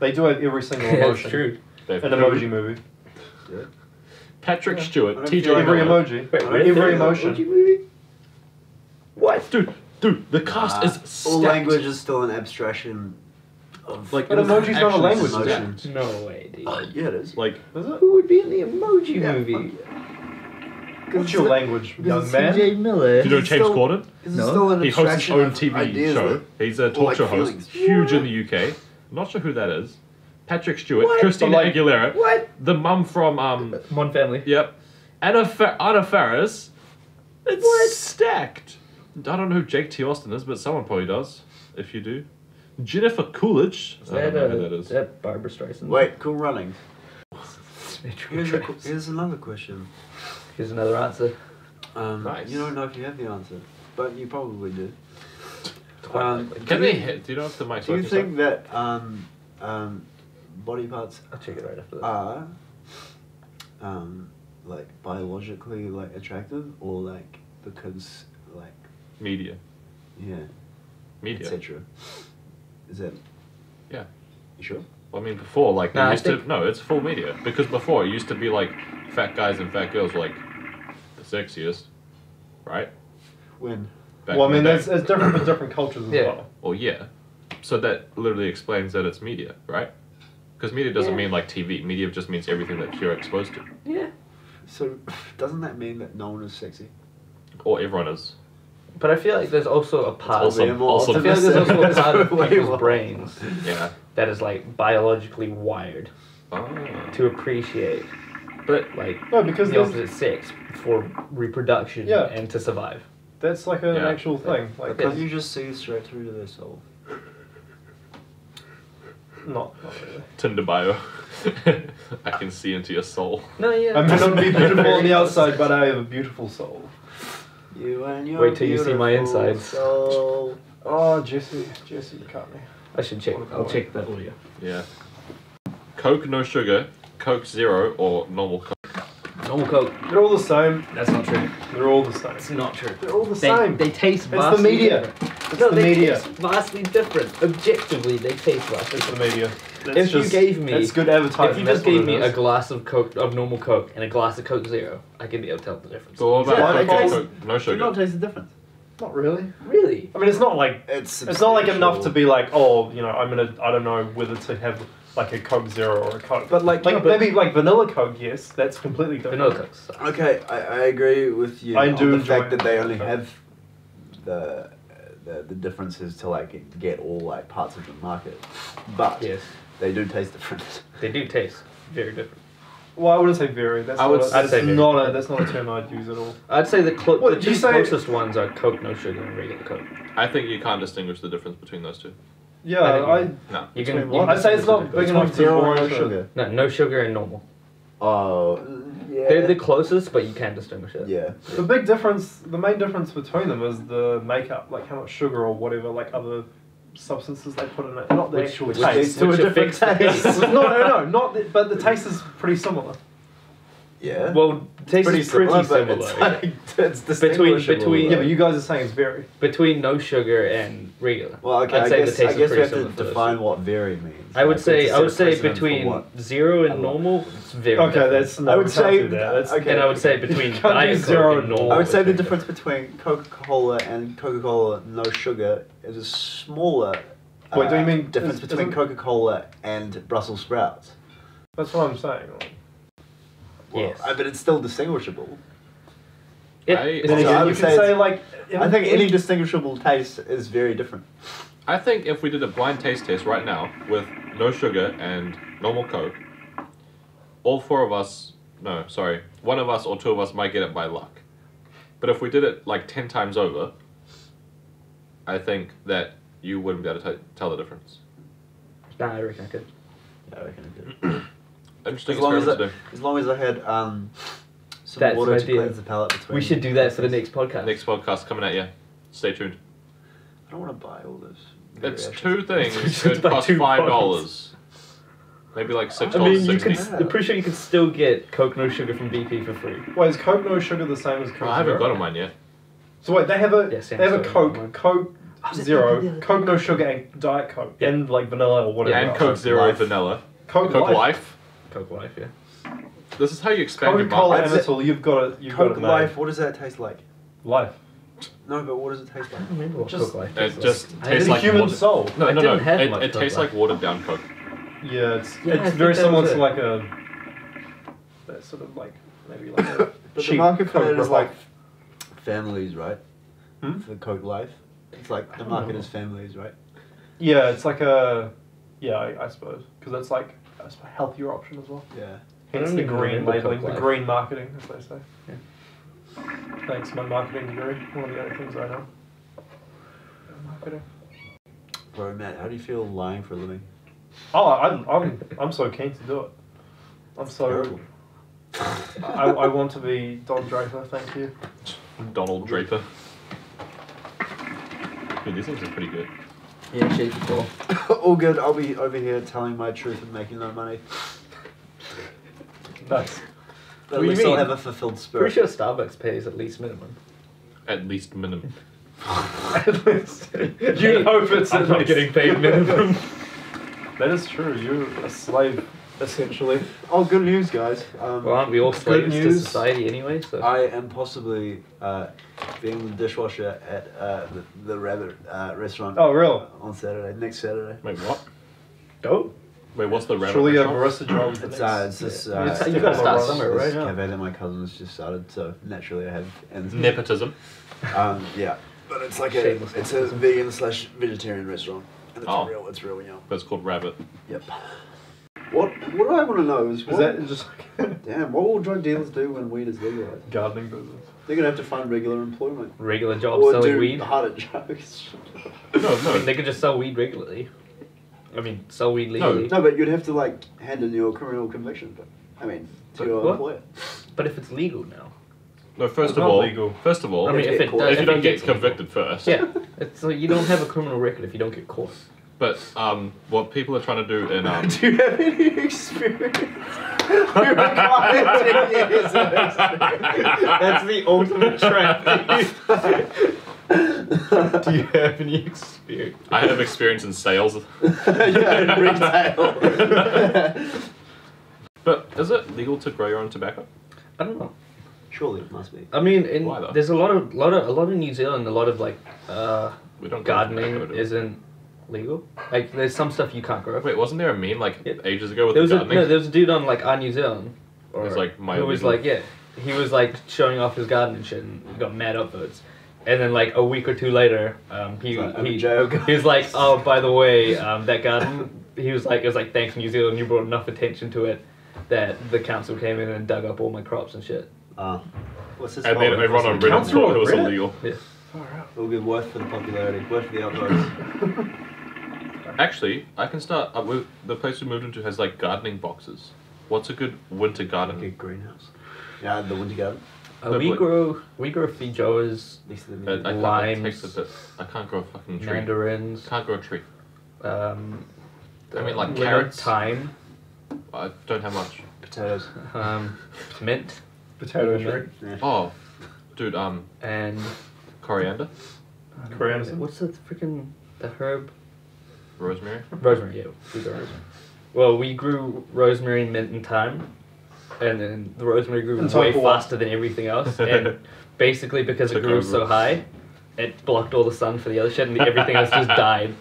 D: They do have every single
A: yeah,
D: emotion.
A: it's true.
B: They've
D: An emoji movie.
C: Yeah.
B: Patrick
D: Yeah.
C: I
B: Stewart,
C: don't
B: TJ
C: feel like
D: Every
B: Miller.
D: emoji.
A: Wait,
C: Every
A: really?
D: emotion.
A: Emoji movie? What?
B: Dude, the cast is
C: all
B: stacked.
C: language is still an abstraction of
B: Like,
D: But
B: it is
D: emoji's not a
B: actually
D: language,
B: stacked.
D: is it?
A: No way, dude.
C: yeah, it is.
B: Like,
D: Is it?
A: Who would be in the emoji
C: Yeah,
A: movie?
C: fuck yeah.
D: What's your language, young man?
A: CJ Miller.
B: do you know
C: It's
B: James
C: still-
B: Corden?
C: It's
A: No.
C: still an
B: He hosts his
C: abstraction
B: own
C: of
B: TV
C: ideas
B: show.
C: that-
B: He's a
C: or,
B: talk
C: like,
B: show host,
C: feelings.
B: huge in the UK. I'm not sure who that is. Patrick Stewart,
A: What?
B: Christina
D: But, like-
B: Aguilera,
A: What?
B: the mum from
A: Mon Family.
B: yep, Anna Faris. It's stacked. I don't know who Jake T. Austin is, but someone probably does. If you do. Jennifer Coolidge. I don't know who that is.
A: Is that Barbara Streisand?
C: Wait, Cool Running.
A: Here's
C: Here's another question.
A: another answer.
B: Nice.
C: You don't know if you have the answer, but you probably do.
B: Can they hit? Do you know if the mic's
C: Do you
B: working?
C: think that body parts
A: I'll check it right after this.
C: are like biologically like attractive, or like because like
B: Media. Media.
C: etc. Is that?
B: Yeah.
C: You sure?
B: Well, I mean, before, like,
A: No, I
B: they used
A: think-
B: to... No, it's full media. Because before, it used to be, like, fat guys and fat girls were, like, the sexiest. Right?
C: When?
B: Back
D: Well, I
B: in
D: mean,
B: the
D: it's
B: day.
D: different for different cultures as
A: Yeah.
D: well.
B: Well, yeah. So that literally explains that it's media, right? Because media doesn't
A: Yeah.
B: mean, like, TV. Media just means everything that you're exposed to.
A: Yeah.
C: So doesn't that mean that no one is sexy?
B: Or everyone is.
A: But I feel like there's also a part
B: also-
A: of
C: Way more
B: also-
A: I feel like there's also a part of
C: Way
A: people's
C: more.
A: brains
B: Yeah.
A: that is like biologically wired
B: Oh.
A: to appreciate
B: But,
A: like
D: No, because
A: the
D: there's-
A: opposite sex for reproduction
D: Yeah.
A: and to survive.
D: That's like an
B: Yeah.
D: actual thing. Like,
A: Okay.
C: Can't you just see straight through to their soul?
D: not really.
B: Tinder bio. I can see into your soul.
A: No, yeah.
D: I may not be beautiful on the outside, but I have a beautiful soul.
C: You and your
A: Wait till you see my
C: beautiful
A: insides.
C: soul.
D: Oh, Jesse, you cut me.
A: I should check. I'll check that audio.
B: Yeah. Coke, no sugar. Coke Zero, or normal Coke.
A: Normal Coke.
D: They're all the same.
A: That's not true.
D: They're all the same.
A: It's not true.
D: They're all the
A: They,
D: same.
A: they taste
D: It's the
A: vastly
D: media.
A: different.
D: It's
A: No,
D: the
A: they
D: media.
A: taste vastly different. Objectively, they taste vastly
D: It's
A: different.
D: the media.
A: If you gave me-
D: it's good advertising.
A: If you just
D: that's what
A: gave
D: it
A: me a
D: is.
A: glass of Coke, of normal Coke, and a glass of Coke Zero, I could be able to tell the difference.
B: So what
C: Yeah,
B: about
C: it
B: Coke,
C: tastes-
B: Coke, no
C: Do you
B: sugar?
C: not taste the difference?
D: Not really.
A: Really?
D: I mean, it's not like
C: It's
D: not like enough to
C: substantial.
D: be like, oh, you know, I don't know whether to have like a Coke Zero or a Coke.
A: But like-
D: like
A: no, but-
D: maybe like vanilla Coke, yes, that's completely different.
A: Vanilla Cokes. suck.
C: Okay, I agree with you
D: I
C: on
D: do
C: the
D: enjoy
C: fact that they only
D: Coke.
C: have the differences to like get all like parts of the market, but
A: Yes,
C: they do taste different.
A: they do taste very different.
D: Well, I wouldn't say very. That's
C: I would
D: not,
C: s-
A: I'd
D: that's
A: say very.
D: not a that's not a term I'd use at all.
A: I'd say the
D: What,
A: two
D: you say-
A: closest ones are Coke, no sugar, and regular Coke.
B: I think you can't distinguish the difference between those two.
D: Yeah,
A: I think
D: I
B: No.
A: You
C: Between
A: can.
C: what?
A: You can
D: I'd say it's not
A: distinguish
D: big
A: the
D: enough to
C: Zero
D: warrant
C: or
D: a-
C: sugar.
A: difference. No sugar and normal.
C: Oh, yeah.
A: They're the closest, but you can distinguish it.
C: Yeah.
D: The big difference, the main difference between them is the makeup, like how much sugar or whatever, like other substances they put in it. Not the
A: Which-
D: actual
A: which
D: taste.
C: leads to a
A: which
C: different
A: affects the
C: taste.
A: taste.
D: no, not. The, but the taste is pretty similar.
C: Yeah.
A: Well, taste is pretty
C: but
A: similar.
C: It's,
A: yeah.
C: like, it's
A: Between-
C: distinguishable,
D: Yeah,
C: though.
D: but you guys are saying it's very.
A: Between no sugar and regular.
C: Well, okay,
A: I'd say
C: I
A: the
C: guess,
A: taste
C: I
A: is
C: guess we
A: pretty
C: have to
A: similar for those
C: define
A: two.
C: what vary means.
A: I would
C: Like,
A: say
C: it's
A: I would
C: a
A: say
C: precedent for
A: between
C: what?
A: 0 and
C: I love.
A: normal, it's very
D: Okay,
A: different.
D: that's. No,
C: I would
D: we can't
C: say
D: do that. That's,
C: okay.
A: And I would say between
D: can't do
A: Diet
D: 0
A: Coke
D: and
A: and normal.
C: I would
A: it's
C: say the
A: very
C: difference between Coca-Cola and Coca-Cola no sugar is a smaller
D: Wait, do you mean-
C: difference between
D: isn't-
C: Coca-Cola and Brussels sprouts.
D: That's what I'm saying. Like,
A: Yes.
C: But it's still distinguishable.
A: Yeah,
B: I-
A: it's
D: then
C: So
D: again,
C: I
D: you
C: would
D: can
C: say
D: say
C: it's-
D: like.
C: I think any distinguishable taste is very different.
B: I think if we did a blind taste test right now with no sugar and normal Coke, all four of us, no, sorry, one of us or two of us might get it by luck. But if we did it like 10 times over, I think that you wouldn't be able to tell the difference.
A: Nah, I reckon I could.
C: I reckon it did.
B: Interesting
C: As long
B: experiment to do.
C: as long as I had some
A: That's
C: water
A: an
C: to
A: idea.
C: cleanse the palate between.
A: We should do that for the next podcast.
B: Next podcast coming at you. Stay tuned.
C: I don't want to buy all this.
B: It's
C: variation.
B: two things.
A: It's
B: It
A: like
B: costs
A: two
B: $5. Maybe like $6.60.
A: I mean, you could. I'm pretty sure you could still get Coke no sugar from BP for free.
D: wait, is Coke no sugar the same as Coke
B: Well, I haven't
D: Zero?
B: gotten mine yet.
D: So wait, they have a
A: Yes,
D: they have a
A: sorry,
D: Coke,
A: mine.
D: Coke
A: is it
D: Zero,
A: the other
D: Coke no sugar, and Diet Coke,
A: Yeah.
D: and like vanilla or whatever.
B: And
D: else.
B: Coke Zero
C: Life.
B: Vanilla.
D: Coke,
B: Coke
D: Life.
B: Life.
A: Coke Life, yeah.
B: This is how you expand your
D: Coca-Cola
B: market.
C: That's it.
D: Amatil, you've got
C: Coke
D: it
C: Life.
D: made.
C: What does that taste like?
D: Life.
C: No, but what does it taste like?
A: I don't remember what
D: Just-
A: Coke Life
B: It
A: tastes
B: just
A: like.
D: It's
B: tastes
D: a
B: like
D: human
B: water.
D: soul.
B: No,
A: I
B: no,
A: didn't
B: no.
A: have
B: It,
A: much
B: it
A: Coke
B: tastes
A: Life.
B: like watered down Coke.
D: Yeah, it's
A: Yeah, I think
D: very
A: that
D: similar
A: was
D: to
A: it.
D: like a that sort of like maybe like a
C: But the
D: cheap
C: market for
D: Coke
C: it is
D: ripoff.
C: like families, right?
D: Hmm?
C: For Coke Life, it's like the
A: don't
C: market
A: know.
C: is families, right?
D: Yeah, it's like a I suppose because it's like a healthier option as well.
C: Yeah.
D: Hence the
A: don't even
D: green
A: remember
D: labeling,
A: Coke
D: the
A: Life.
D: green marketing, as they say.
A: Yeah.
D: Thanks, my marketing degree. One of the only things I know. Marketing.
C: Bro, Matt, how do you feel lying for a living?
D: Oh, I'm so keen to do it. I'm so.
C: Terrible.
D: I want to be Don Draper. Thank you.
B: Donald Draper. Dude, these things are pretty good.
A: Yeah, shaky call.
C: All good. I'll be over here telling my truth and making no money.
D: Nice.
C: But
A: What
C: at
A: do you
C: least I'll
A: mean?
C: have a fulfilled spirit.
A: Pretty sure Starbucks pays at least minimum.
B: At least minimum.
D: At least. You hope it's
A: I'm
D: at
A: not
D: least.
A: getting paid minimum.
D: That is true. You're a slave, essentially.
C: Oh, good news, guys.
A: Well, aren't we all slaves to
C: news.
A: society anyway? So
C: I am possibly being the dishwasher at the Rabbit restaurant
D: Oh, real?
C: on Saturday, next Saturday.
B: Wait, what?
D: Dope.
B: Wait, what's the rabbit
D: Surely a
B: restaurant?
D: barista job. is the
C: It's
D: next-
C: this.
A: It's- you gotta start somewhere,
C: this
A: right?
D: Yeah.
C: cafe that my cousin's just started, so naturally I have ends.
B: Nepotism.
C: Yeah, but it's like
A: Shameless
C: it's a vegan / vegetarian restaurant, and it's
B: Oh.
C: it's real yum.
B: But it's called rabbit.
C: Yep. What I want to know is
D: Is that just
C: damn, what will drug dealers do when weed is legalized?
D: gardening business?
C: They're gonna have to find regular employment
A: regular jobs
C: or
A: selling
C: do
A: weed.
C: harder drugs.
B: No,
A: I
B: no.
A: mean, they could just sell weed regularly. I mean, sell weed legally.
C: No, but you'd have to like hand in your criminal conviction. But I mean, to
A: But
C: your
A: what?
C: employer.
A: But if it's legal now,
B: No, first
D: It's
B: of
D: not
B: all,
D: legal.
B: first of all,
A: I mean,
C: get
A: if it
C: caught.
A: does,
B: if you
A: it
B: don't get
A: gets legal.
B: convicted first.
A: Yeah, it's so you don't have a criminal record if you don't get caught.
B: But what people are trying to do in
C: Do you have any experience? You require 10 years of experience.
A: That's the ultimate trap. Do you have any experience?
B: I have experience in sales.
C: Yeah, retail.
B: But is it legal to grow your own tobacco?
A: I don't know.
C: Surely it must be.
A: I mean,
B: Why though?
A: there's a lot of New Zealand, a lot of like
B: We don't grow
A: gardening
B: tobacco, do we?
A: isn't legal. Like, there's some stuff you can't grow.
B: Wait, wasn't there a meme like
A: Yeah.
B: ages ago with
A: There
B: the
A: was a
B: gardening?
A: there was a dude on like New Zealand, or
B: It was, like, my
A: who was
B: illegal-
A: like he was like showing off his garden and shit and got mad upvotes. And then like a week or two later, he
C: It's like, I'm a
A: he
C: joke.
A: he was like, oh, by the way, that garden. He was like, it was like, thanks New Zealand, you brought enough attention to it that the council came in and dug up all my crops and shit.
C: What's this?
B: And then everyone on Reddit
D: Council
B: thought it was
D: Reddit?
B: illegal.
A: Yeah.
C: All good worth for the popularity, worth for the upvotes.
B: Actually, I can start. The place we moved into has like gardening boxes. What's a good winter garden?
C: Like a greenhouse. Yeah, the winter garden.
B: No,
A: we
B: but-
A: grow feijoas,
C: Next to
B: I
C: the
B: can't
A: Limes.
B: taste a bit. I can't grow a fucking tree.
A: mandarins,
B: Can't grow a tree.
A: I
B: mean, like carrots.
A: thyme,
B: I don't have much.
C: potatoes.
A: mint,
D: Potato tree.
C: Yeah.
B: Oh, dude,
A: and
B: coriander,
D: Coriander.
A: what's the freaking the herb?
B: rosemary.
A: Rosemary, yeah. We grow rosemary. Well, we grew rosemary, mint, and thyme, and then the rosemary grew
D: And
A: way
D: so what?
A: faster than everything else. And basically, because it
B: Took
A: grew
B: over.
A: so high, it blocked all the sun for the other shit, and everything else just died.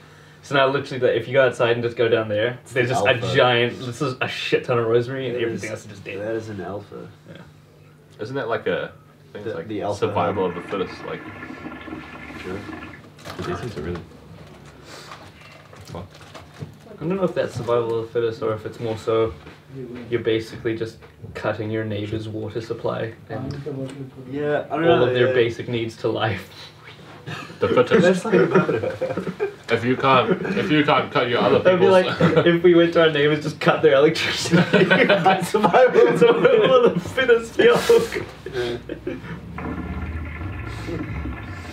A: So now, literally, if you go outside and just go down there, there's just
C: alpha.
A: a giant, this is a shit ton of rosemary, and
C: That
A: everything
C: is-
A: else is just dead.
C: That is an alpha.
B: Isn't that like a thing?
C: The-
B: Like
C: the alpha
B: survival
C: herb.
B: of the fittest. Like
C: Sure.
B: these things are really. Fuck.
A: I don't know if that's survival of the fittest or if it's more so you're basically just cutting your neighbor's water supply and
C: Yeah, I don't
A: all
C: know.
A: of their
C: yeah.
A: basic needs to life.
B: The fittest.
C: That's like about it.
B: if you can't cut your other
A: That'd be
B: people's.
A: like if we went to our neighbors, just cut their electricity. That's survival of the fittest, yo.
D: I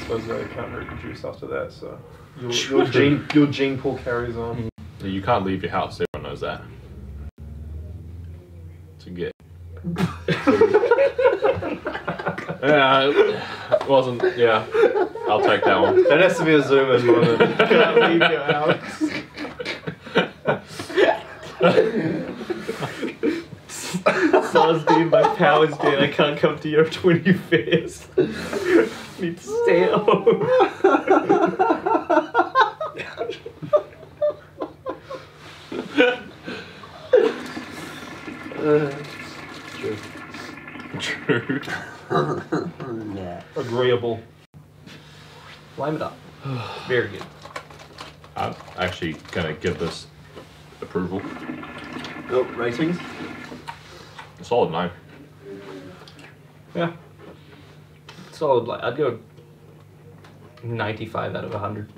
D: suppose they can't reproduce after that, so your gene pool carries on.
B: You can't leave your house. Everyone knows that. To get. Yeah, it wasn't. Yeah, I'll take that one.
D: That has to be a zoom in moment.
A: Can't leave your house. Soz dude, my power's dead. I can't come to your 21st. Need to stay at home.
C: True.
B: True.
C: Yeah.
D: Agreeable.
A: Lime it up. Very good.
B: I'm actually gonna give this approval.
C: Oh, ratings?
B: Solid 9.
A: Yeah. Solid. Like I'd go 95 out of 100.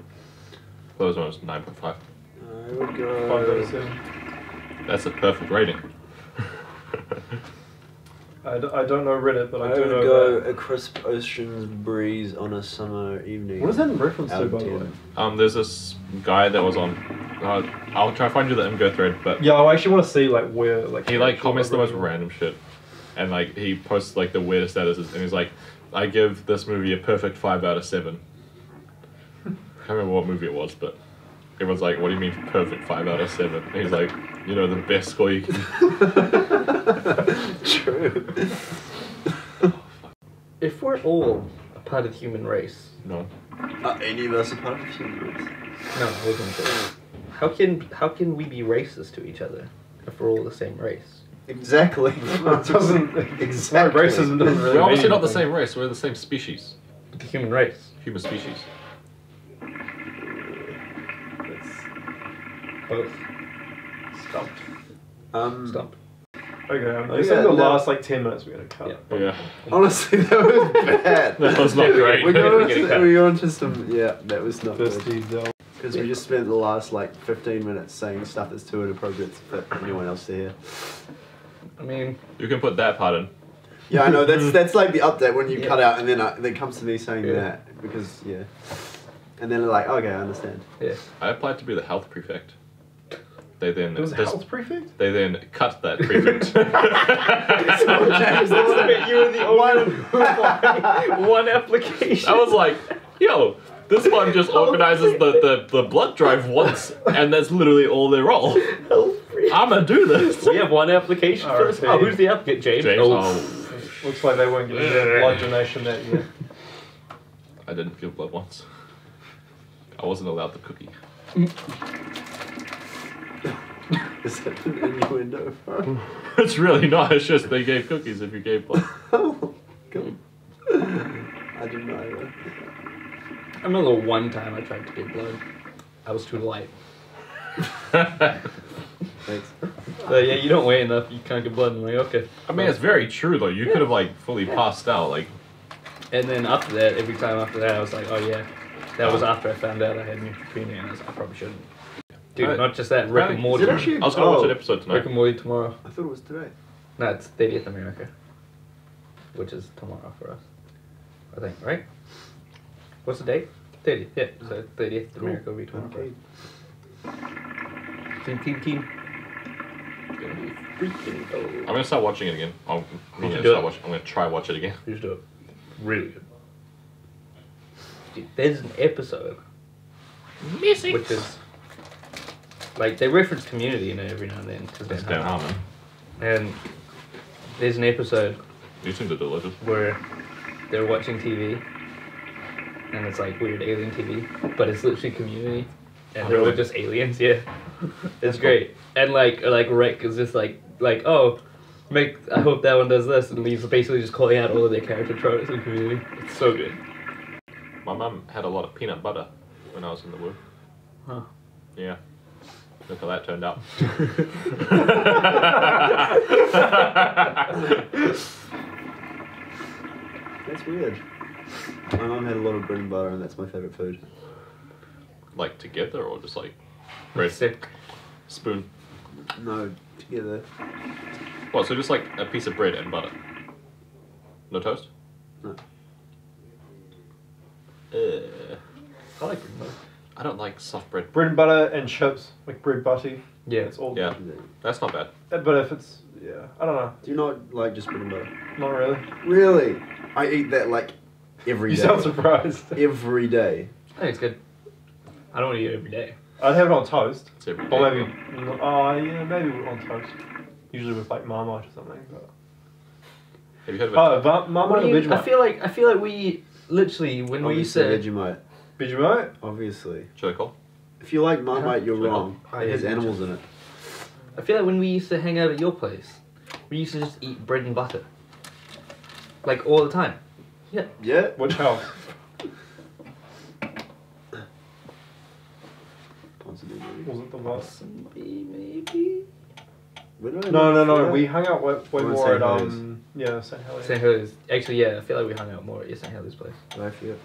B: Close one was 9.5.
C: I would
D: 5
C: go.
D: out of 7.
B: That's a perfect rating.
D: I don't know Reddit, but I
C: I
D: do
C: would
D: know
C: go
D: that.
C: a crisp ocean's breeze on a summer evening.
D: What is that in reference
C: Out
D: to,
C: of
D: by the
C: 10.
D: way?
B: There's this guy that was on. I'll try to find you the MGO thread, but
D: Yeah, I actually want to see like where like
B: he like
D: actual
B: comments the most
D: original-
B: random shit, and like he posts like the weirdest statuses, and he's like, "I give this movie a perfect 5 out of 7." I can't remember what movie it was, but everyone's like, "What do you mean perfect 5 out of 7?" And he's like, "You know, the best score you can."
C: True.
A: If we're all a part of the human race,
B: No.
C: Any of us are part of the human race.
A: no, I wasn't sure. How can we be racist to each other if we're all the same race?
C: Exactly.
D: It doesn't
C: Exactly.
D: racism doesn't really.
B: We're obviously
D: mean
B: not the
D: anything.
B: same race. We're the same species,
A: The human race.
B: human species.
A: Both. Stumped. Stumped.
D: Okay,
C: Oh,
D: this
C: yeah,
D: is the
C: no.
D: last like 10 minutes we're gonna cut.
A: Yeah.
B: Yeah,
C: Honestly, that was bad.
B: that was not great.
C: we got
A: Getting cut.
C: onto, we got onto some. Yeah, that was not
D: First
C: good.
D: teasel.
C: Because we just spent the last like 15 minutes saying stuff that's too inappropriate for anyone else to hear.
A: I mean,
B: You can put that part in.
C: Yeah, I know. That's like the update when you
A: Yeah.
C: cut out, and then it comes to me saying
A: Yeah.
C: that because yeah, and then like okay, I understand.
A: yeah.
B: I applied to be the health prefect. They then
D: There was a
B: dis-
D: health prefect?
B: they then cut that prefect.
C: James,
A: You were the only one application.
B: I was like, yo, this one just organizes the blood drive once, and that's literally all their role. I'ma do this.
A: We have one application for this.
D: RFP.
A: Oh, who's the applicant? James.
B: James,
A: Oh.
D: Looks like they weren't getting their blood donation that year.
B: I didn't give blood once. I wasn't allowed the cookie.
C: Is that an innuendo?
B: It's really not. It's just they gave cookies if you gave blood.
C: Oh, cool. I didn't know that.
A: I remember one time I tried to get blood. I was too light.
C: Thanks.
A: So yeah, you don't weigh enough, you can't get blood. I'm like, okay.
B: I mean, it's very true though. You could have like fully passed out. Like,
A: And then after that, every time after that, I was like, oh yeah. That was after I found out I had neutropenia, and I was like, I probably shouldn't. Dude,
B: Right.
A: not just that, Rick and
B: Is
A: Morty.
C: it actually-
B: I was gonna watch
C: Oh.
B: an episode tonight.
A: Rick and Morty tomorrow.
C: I thought it was today.
A: No, it's 30th America. Which is tomorrow for us. I think, right? What's the date? 30th, yeah. So 30th America will be tomorrow.
C: Okay.
A: Team. It's gonna be freaking cool.
B: I'm gonna start watching it again. I'm
A: do it.
B: gonna try watch it again.
A: Just do it. Really good. Dude, there's an episode
B: Missing.
A: which is like they reference Community in it every now and then because
B: That's Dan Harmon.
A: and there's an episode
B: These things are delicious.
A: where they're watching TV and it's like weird alien TV, but it's literally Community and they're all
B: Really?
A: just aliens. Yeah, it's great. And like Rick is just like oh. I hope that one does this, and he's basically just calling out all of their character tropes in Community. It's so good.
B: My mum had a lot of peanut butter when I was in the womb.
A: Huh.
B: Yeah. Look how that turned out.
C: That's weird. My mum had a lot of bread and butter, and that's my favourite food.
B: Like together or just like bread
A: Sick.
B: spoon?
C: No, together.
B: What? So just like a piece of bread and butter. No toast?
C: No.
A: I like bread.
B: I don't like soft bread.
D: Bread and butter and chips, like bread butty.
A: Yeah.
D: It's all.
B: Yeah, that's not bad.
D: But if it's I don't know.
C: Do you not like just bread and butter?
D: Not really.
C: Really? I eat that like every
D: You
C: day.
D: sound surprised.
C: Every day.
A: I think it's good. I don't eat it every day.
D: I'd have it on toast.
B: It's every
D: Or
B: day.
D: maybe. Maybe on toast. Usually with like Marmite or something. But.
B: Have you heard about
D: Marmite or Vegemite?
A: I feel like we literally when we used
C: Obviously,
A: to
C: Vegemite.
D: Vegemite?
C: Obviously.
B: charcoal?
C: If you like Marmite, you're
B: Sure.
C: wrong. It has animals in it.
A: I feel like when we used to hang out at your place, we used to just eat bread and butter. Like all the time. Yeah.
C: Yeah?
D: Which house?
C: Possibly, maybe.
D: Was it the last?
A: Maybe.
D: No. We hung out way
C: We're in
D: more
C: St.
D: at
C: Helens.
D: St. Helens.
A: St. Helens. Actually, yeah, I feel like we hung out more at your St. Helens place.
C: I feel.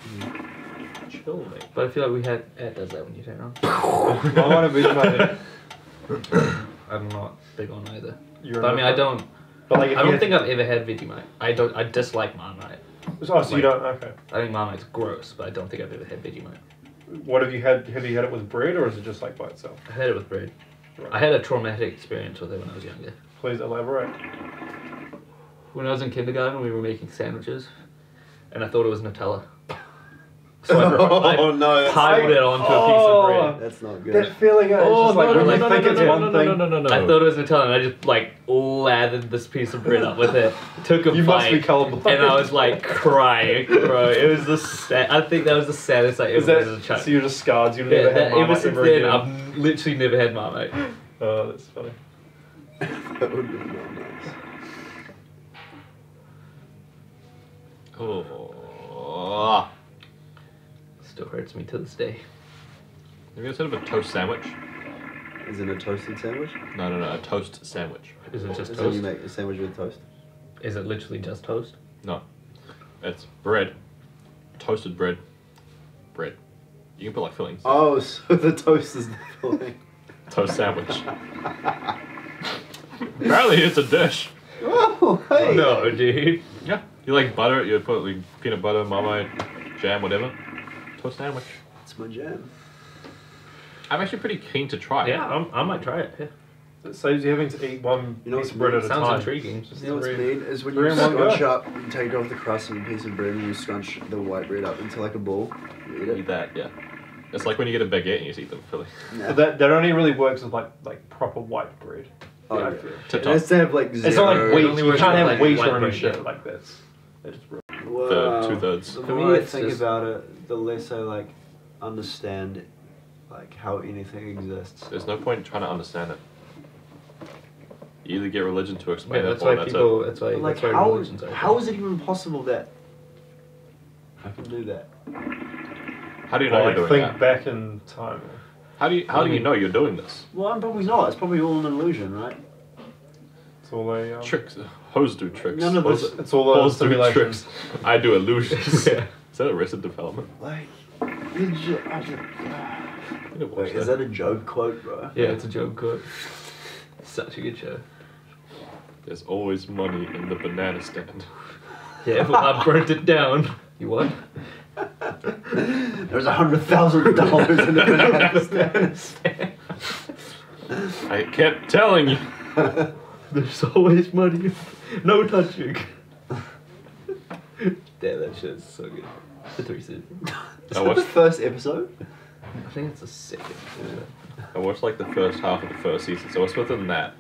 B: Chill, mate.
A: But I feel like we had Ed does that when you turn on.
D: I might have Vegemite.
A: I'm not big on either.
D: You're
A: But I mean, I don't.
D: But like,
A: I don't think I've ever had Vegemite. I dislike Marmite.
D: Oh, so you don't? Okay.
A: I think Marmite's gross, but I don't think I've ever had Vegemite.
D: What have you had? Have you had it with bread, or is it just like by itself?
A: I had it with bread.
D: Right.
A: I had a traumatic experience with it when I was younger.
D: Please elaborate.
A: When I was in kindergarten, we were making sandwiches, and I thought it was Nutella. So I
C: no,
A: piled it onto a piece of bread.
C: that's not good.
D: That feeling, it's just like when you think it's one thing.
B: No.
A: I thought it was Nutella, and I just like lathered this piece of bread up with it. Took a
D: You must be
A: bite,
D: colorblind.
A: and I was like crying, bro. It was the I think that was the saddest I
D: Is
A: ever
D: that,
A: was as a child.
D: so you're just scarred? You
A: Yeah,
D: never had
A: ever
D: Marmite
A: since
D: ever
A: then,
D: again?
A: I've literally never had Marmite.
D: Oh, that's funny.
C: That would be not nice.
B: Oh.
A: Still hurts me to this day.
B: Have you ever heard of a toast sandwich?
C: Is it a toasted sandwich?
B: No, a toast sandwich.
A: Is it just
C: So
A: toast?
C: you make a sandwich with toast?
A: Is it literally just toast?
B: No. It's bread. Toasted bread. Bread. You can put like fillings.
C: Oh, so the toast is the filling.
B: Toast sandwich. Apparently it's a dish.
C: Oh, hey.
A: No, dude.
B: Yeah. You like butter, you put like peanut butter, marmite, jam, whatever. Toast sandwich.
C: It's my jam.
B: I'm actually pretty keen to try it.
A: Yeah, I might try it. Yeah.
D: It saves you having to eat one
C: You know
D: piece
C: what's
D: of bread at a
A: Sounds
D: time.
A: intriguing.
C: You know what's mean is when
D: Three
C: you
D: in one
C: scrunch
D: go.
C: up, you take off the crust of a piece of bread and you scrunch the white bread up into like a ball. You eat
B: Eat
C: it.
B: that, yeah. It's like when you get a baguette and you just eat them filling.
C: Yeah.
D: But that only really works with like proper white bread.
C: Oh,
D: I
C: yeah.
D: feel.
B: Tip
C: It
B: top.
C: has to have like zero.
D: It's not like wheat.
A: only
D: You
A: works
D: can't
A: with,
D: have
A: like,
D: wheat
A: white
D: or any
A: bread,
D: shit
A: yeah.
D: like this. It's just
C: Wow.
B: The 2/3.
C: The
A: For me,
C: more I
A: it's
C: think
A: just-
C: about it, the less I like understand like how anything exists.
B: There's no point in trying to understand it. You either get religion to explain
A: Yeah,
B: it
A: that's
B: or
A: why
B: that's
A: people.
B: it.
A: That's why.
C: But, like
A: that's why religions are.
C: how is it even possible that I can do that?
B: How do you know
D: like
B: you're doing
D: think
B: that?
D: back in time.
B: How do you know you're doing this?
C: Well, I'm probably not. It's probably all an illusion, right?
D: It's all a
B: Tricks. Hoes do tricks.
C: None of
B: Hoes-
C: this-
D: It's all a
B: hoes do
D: simulation.
B: tricks. I do illusions.
A: Yeah.
B: Is that Arrested Development?
C: Like,
B: I need to watch
C: wait, is that a joke quote, bro?
A: Yeah, it's a joke quote. Such a good show.
B: There's always money in the banana stand.
A: Yeah, well, I burnt it down. You what?
C: There's $100,000 in the banana stand.
B: I kept telling you.
A: There's always money. No touching. Damn, that shit's so good. The 3 seasons.
C: Is
B: I
C: that
B: watched-
C: the first episode?
A: I think it's the second.
B: I watched like the first half of the first season, so what's within that?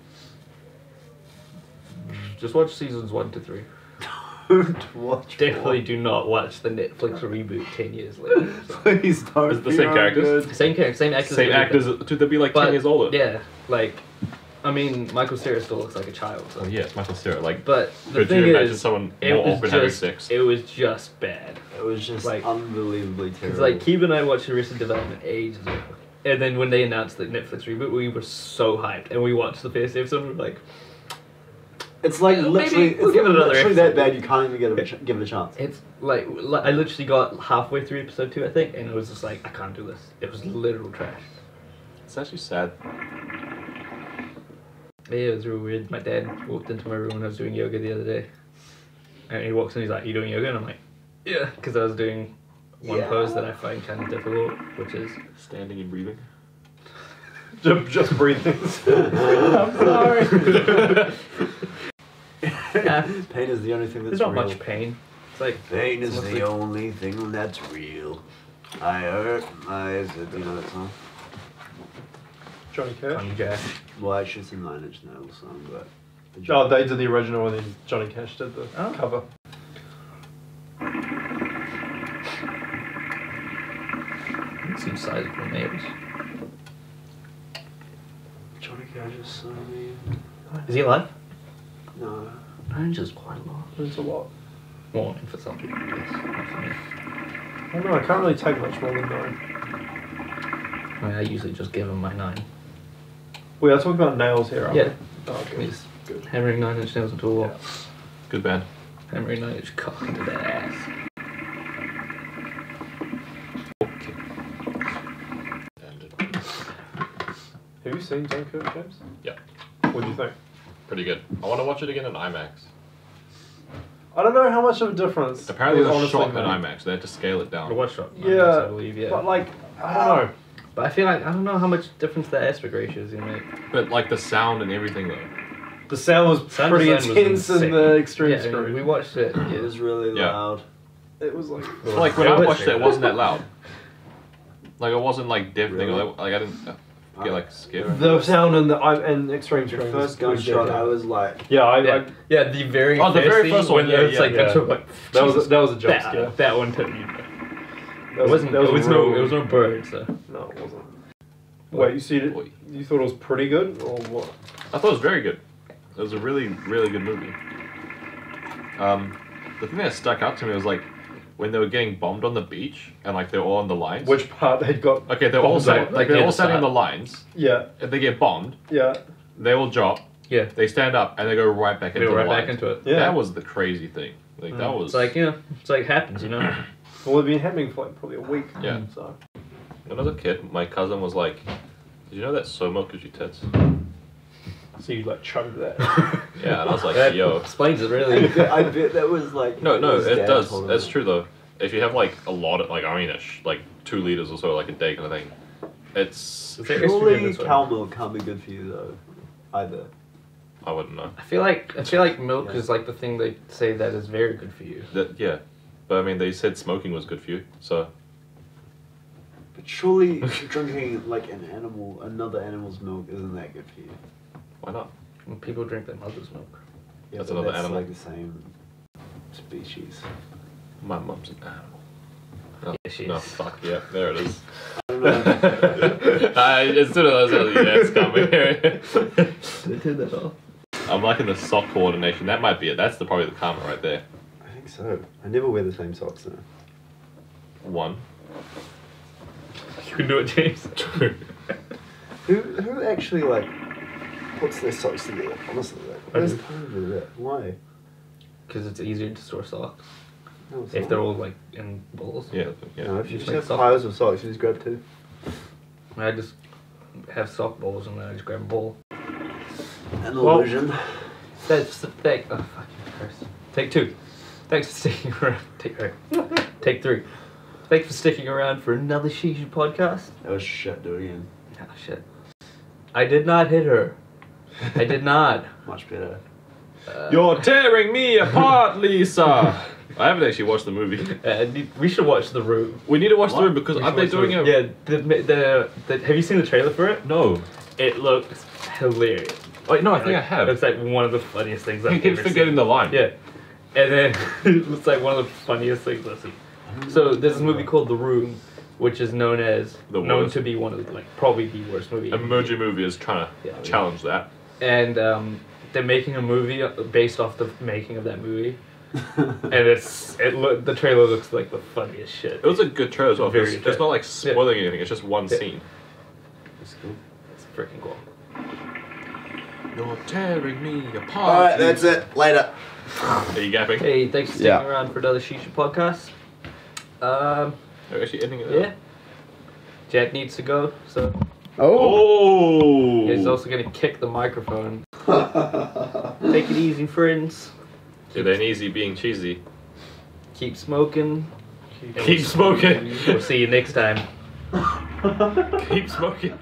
A: Just watch seasons 1 to 3.
C: Don't watch.
A: Definitely do not watch the Netflix reboot 10 years later. So.
C: Please don't.
B: Is it the
C: be
B: same
C: no
B: characters?
C: good.
A: Same character, same actors.
B: Same
A: and
B: actors,
A: everything.
B: dude, they'd be like 10
A: But,
B: years older.
A: Yeah, like, I mean, Michael Cera still looks like a child. So.
B: Oh yeah, it's Michael Cera. Like,
A: But the
B: could
A: thing
B: you imagine
A: is,
B: someone
A: it
B: more
A: was
B: awkward having
A: just,
B: sex?
A: it was just bad.
C: It was just
A: Like-
C: unbelievably terrible.
A: It's like Keeb and I watched Arrested Development ages ago. And then when they announced the Netflix reboot, we were so hyped. And we watched the first episode and we were like,
C: It's like
A: Maybe
C: literally,
A: we'll
C: it's
A: give it another
C: literally that
A: episode.
C: bad you can't even give it a chance.
A: it's like I literally got halfway through episode 2, I think, and it was just like, I can't do this. It was literal trash.
B: It's actually sad.
A: Yeah, it was real weird. My dad walked into my room when I was doing yoga the other day. And he walks in, he's like, you doing yoga? And I'm like, yeah, because I was doing one
C: Yeah.
A: pose that I find kind of difficult, which is...
B: Standing and breathing.
D: Just breathing.
A: I'm sorry. Yeah.
C: Pain is the only thing that's
A: There's not
C: real.
A: much pain. It's like...
C: Pain is
A: What's
C: the
A: the-
C: only thing that's real. I hurt my eyes. Do you know that song?
D: Johnny Cash.
A: Funny Jack.
C: Well, actually, it's a Nine Inch Nails song, but.
D: Oh, they did the original and then Johnny Cash did the
A: Oh.
D: cover.
A: It seems sizable nails.
C: Johnny Cash is so mean.
A: Is he alive?
C: No.
A: Orange is quite a lot.
D: It's a lot.
A: Well, and for some people, yes. Not for me.
D: I don't know, I can't really take much more than 9.
A: I mean, I usually just give him my 9.
D: We are talking about nails here, aren't
A: Yeah.
D: Oh, good.
A: He's hammering 9 Inch Nails into a wall.
B: Good band.
A: Hammering 9 Inch cock into that ass.
B: Okay.
D: Have you seen Dunkirk, James?
B: Yeah.
D: What do you think?
B: Pretty good. I want to watch it again in IMAX.
D: I don't know how much of a difference.
B: Apparently,
D: it
B: it was
D: honestly
B: shot in
D: made.
B: IMAX. They had to scale it down.
A: Or what shot?
D: Yeah,
A: I believe, yeah.
D: But like, I don't know.
A: But I feel like, I don't know how much difference the aspect ratio is gonna make.
B: But like the sound and everything though.
D: The sound was
A: Sound
D: pretty
A: design was
D: intense in
A: insane.
D: the extreme
A: Yeah, I mean,
D: screen.
A: we watched it.
C: It was really
B: Yeah.
C: loud.
D: It was like.
B: Like when
A: It
B: I
A: was
B: watched it, it
A: very
B: wasn't that loud. Like it wasn't like deafening
C: Really?
B: or like I didn't get like scared.
D: The sound in the extreme
C: The
D: screen.
C: first
D: was
C: gunshot,
D: dead.
C: I was like,
D: Yeah,
A: Yeah, the very
B: Oh, the very
A: scene
B: first one,
A: when
B: yeah,
A: it's like,
B: yeah.
A: that's like
D: that was a jump
A: that,
D: scare.
A: that one took me.
D: That
A: It wasn't.
D: that
A: It was
D: a real-
A: no. It was no bird. So
D: No, it wasn't. Wait, you see it?
B: Wait.
D: You thought it was pretty good, or what?
B: I thought it was very good. It was a really, really good movie. The thing that stuck out to me was like when they were getting bombed on the beach and like they're all on the lines.
D: Which part they'd got?
B: Okay, they're all
D: bombed
B: sat,
D: on?
B: like
A: near
B: they're all
A: the
B: standing on
A: start.
B: the lines.
D: Yeah,
B: If they get bombed,
D: yeah,
B: they will drop.
A: yeah,
B: They stand up and they go right back
A: they
B: into
A: go
B: the
A: right
B: lines.
A: back into it.
D: yeah.
B: That was the crazy thing. Like that was.
A: It's like it's like happens, you know.
D: Well, it'd been happening for like probably a week.
B: Yeah.
D: So.
B: When I was a kid, my cousin was like, "Did you know that so milk gives you tits?"
D: So you like chugged that.
B: Yeah, and I was like,
A: That
B: "Yo."
A: explains it
C: I
A: really.
C: bet, I bet that was like.
B: No,
C: his
B: it
C: dad
B: does.
C: told him.
B: That's true though. If you have like a lot of like like 2 liters or so like a day kind of thing, it's
A: Is there estrogen
C: Surely
A: in soy?
C: cow milk can't be good for you though, either.
B: I wouldn't know.
A: I feel like milk
C: Yeah.
A: is like the thing they say that is very good for you.
B: That yeah, but I mean they said smoking was good for you, so
C: But surely drinking like another animal's milk isn't that good for you.
B: why not?
A: When people drink their mother's milk.
C: Yeah,
B: That's
C: but
B: another animal.
C: like the same species.
B: My mum's an animal. No,
A: Yeah, she
B: no,
A: is.
B: fuck yeah, there it is.
C: I don't know.
B: As soon as I was like, yeah, it's coming.
A: Did I turn that off?
B: I'm liking the sock coordination. That might be it. That's probably the karma right there.
C: I think so. I never wear the same socks though.
B: 1.
A: You can do it, James.
C: Who actually like puts their socks together? Honestly, like,
A: I
C: where's
A: do.
C: time to do that? Why?
A: Because it's easier to store socks
C: No, it's
A: if
C: not.
A: they're all like in bowls.
B: Yeah, yeah.
C: No, if you
A: Just
C: just
A: like
C: have
A: sock-
C: piles of socks, you just grab 2.
A: I just have sock bowls and then I just grab a bowl.
C: An
D: Well-
C: illusion.
A: That's the thing. Oh fucking Christ. Take 2. Thanks for sticking around. Take 3. Thanks for sticking around for another Shisha podcast.
C: That was shit. Do it again.
A: Oh shit. I did not hit her. I did not.
C: Much better.
B: You're tearing me apart, Lisa. I haven't actually watched the movie.
A: We should watch The Room.
B: We need to watch the
C: What?
B: room because
A: We
B: aren't
A: should
B: they
A: watch
B: doing
A: The
B: a?
A: Room. Yeah, the have you seen the trailer for it?
B: No.
A: It looks hilarious.
B: Wait, no, I think I have.
A: It's like one of the funniest things
B: He
A: I've
B: keeps
A: ever
B: forgetting
A: seen.
B: the line.
A: Yeah. And then it's like one of the funniest things I've seen. So there's this movie called The Room, which is known
B: worst.
A: to be one of the, like probably the worst movie.
B: Emoji Movie is trying to
A: Yeah.
B: challenge that.
A: And they're making a movie based off the making of that movie. And the trailer looks like the funniest shit.
B: It was a good trailer as well.
A: Very
B: It's
A: good.
B: not like spoiling anything. It's just one
A: Yeah.
B: scene.
C: That's cool.
A: It's freaking cool.
B: You're tearing me apart.
C: Alright, that's it. Later.
B: Are you gapping?
A: Hey, thanks for sticking
C: Yeah.
A: around for another Shisha podcast.
B: Are you actually ending it?
A: Yeah. Jack needs to go, so
B: Oh!
A: he's also gonna kick the microphone. Take it easy, friends.
B: It ain't easy being cheesy.
A: Keep smoking.
B: Keep smoking.
A: We'll see you next time.
B: Keep smoking.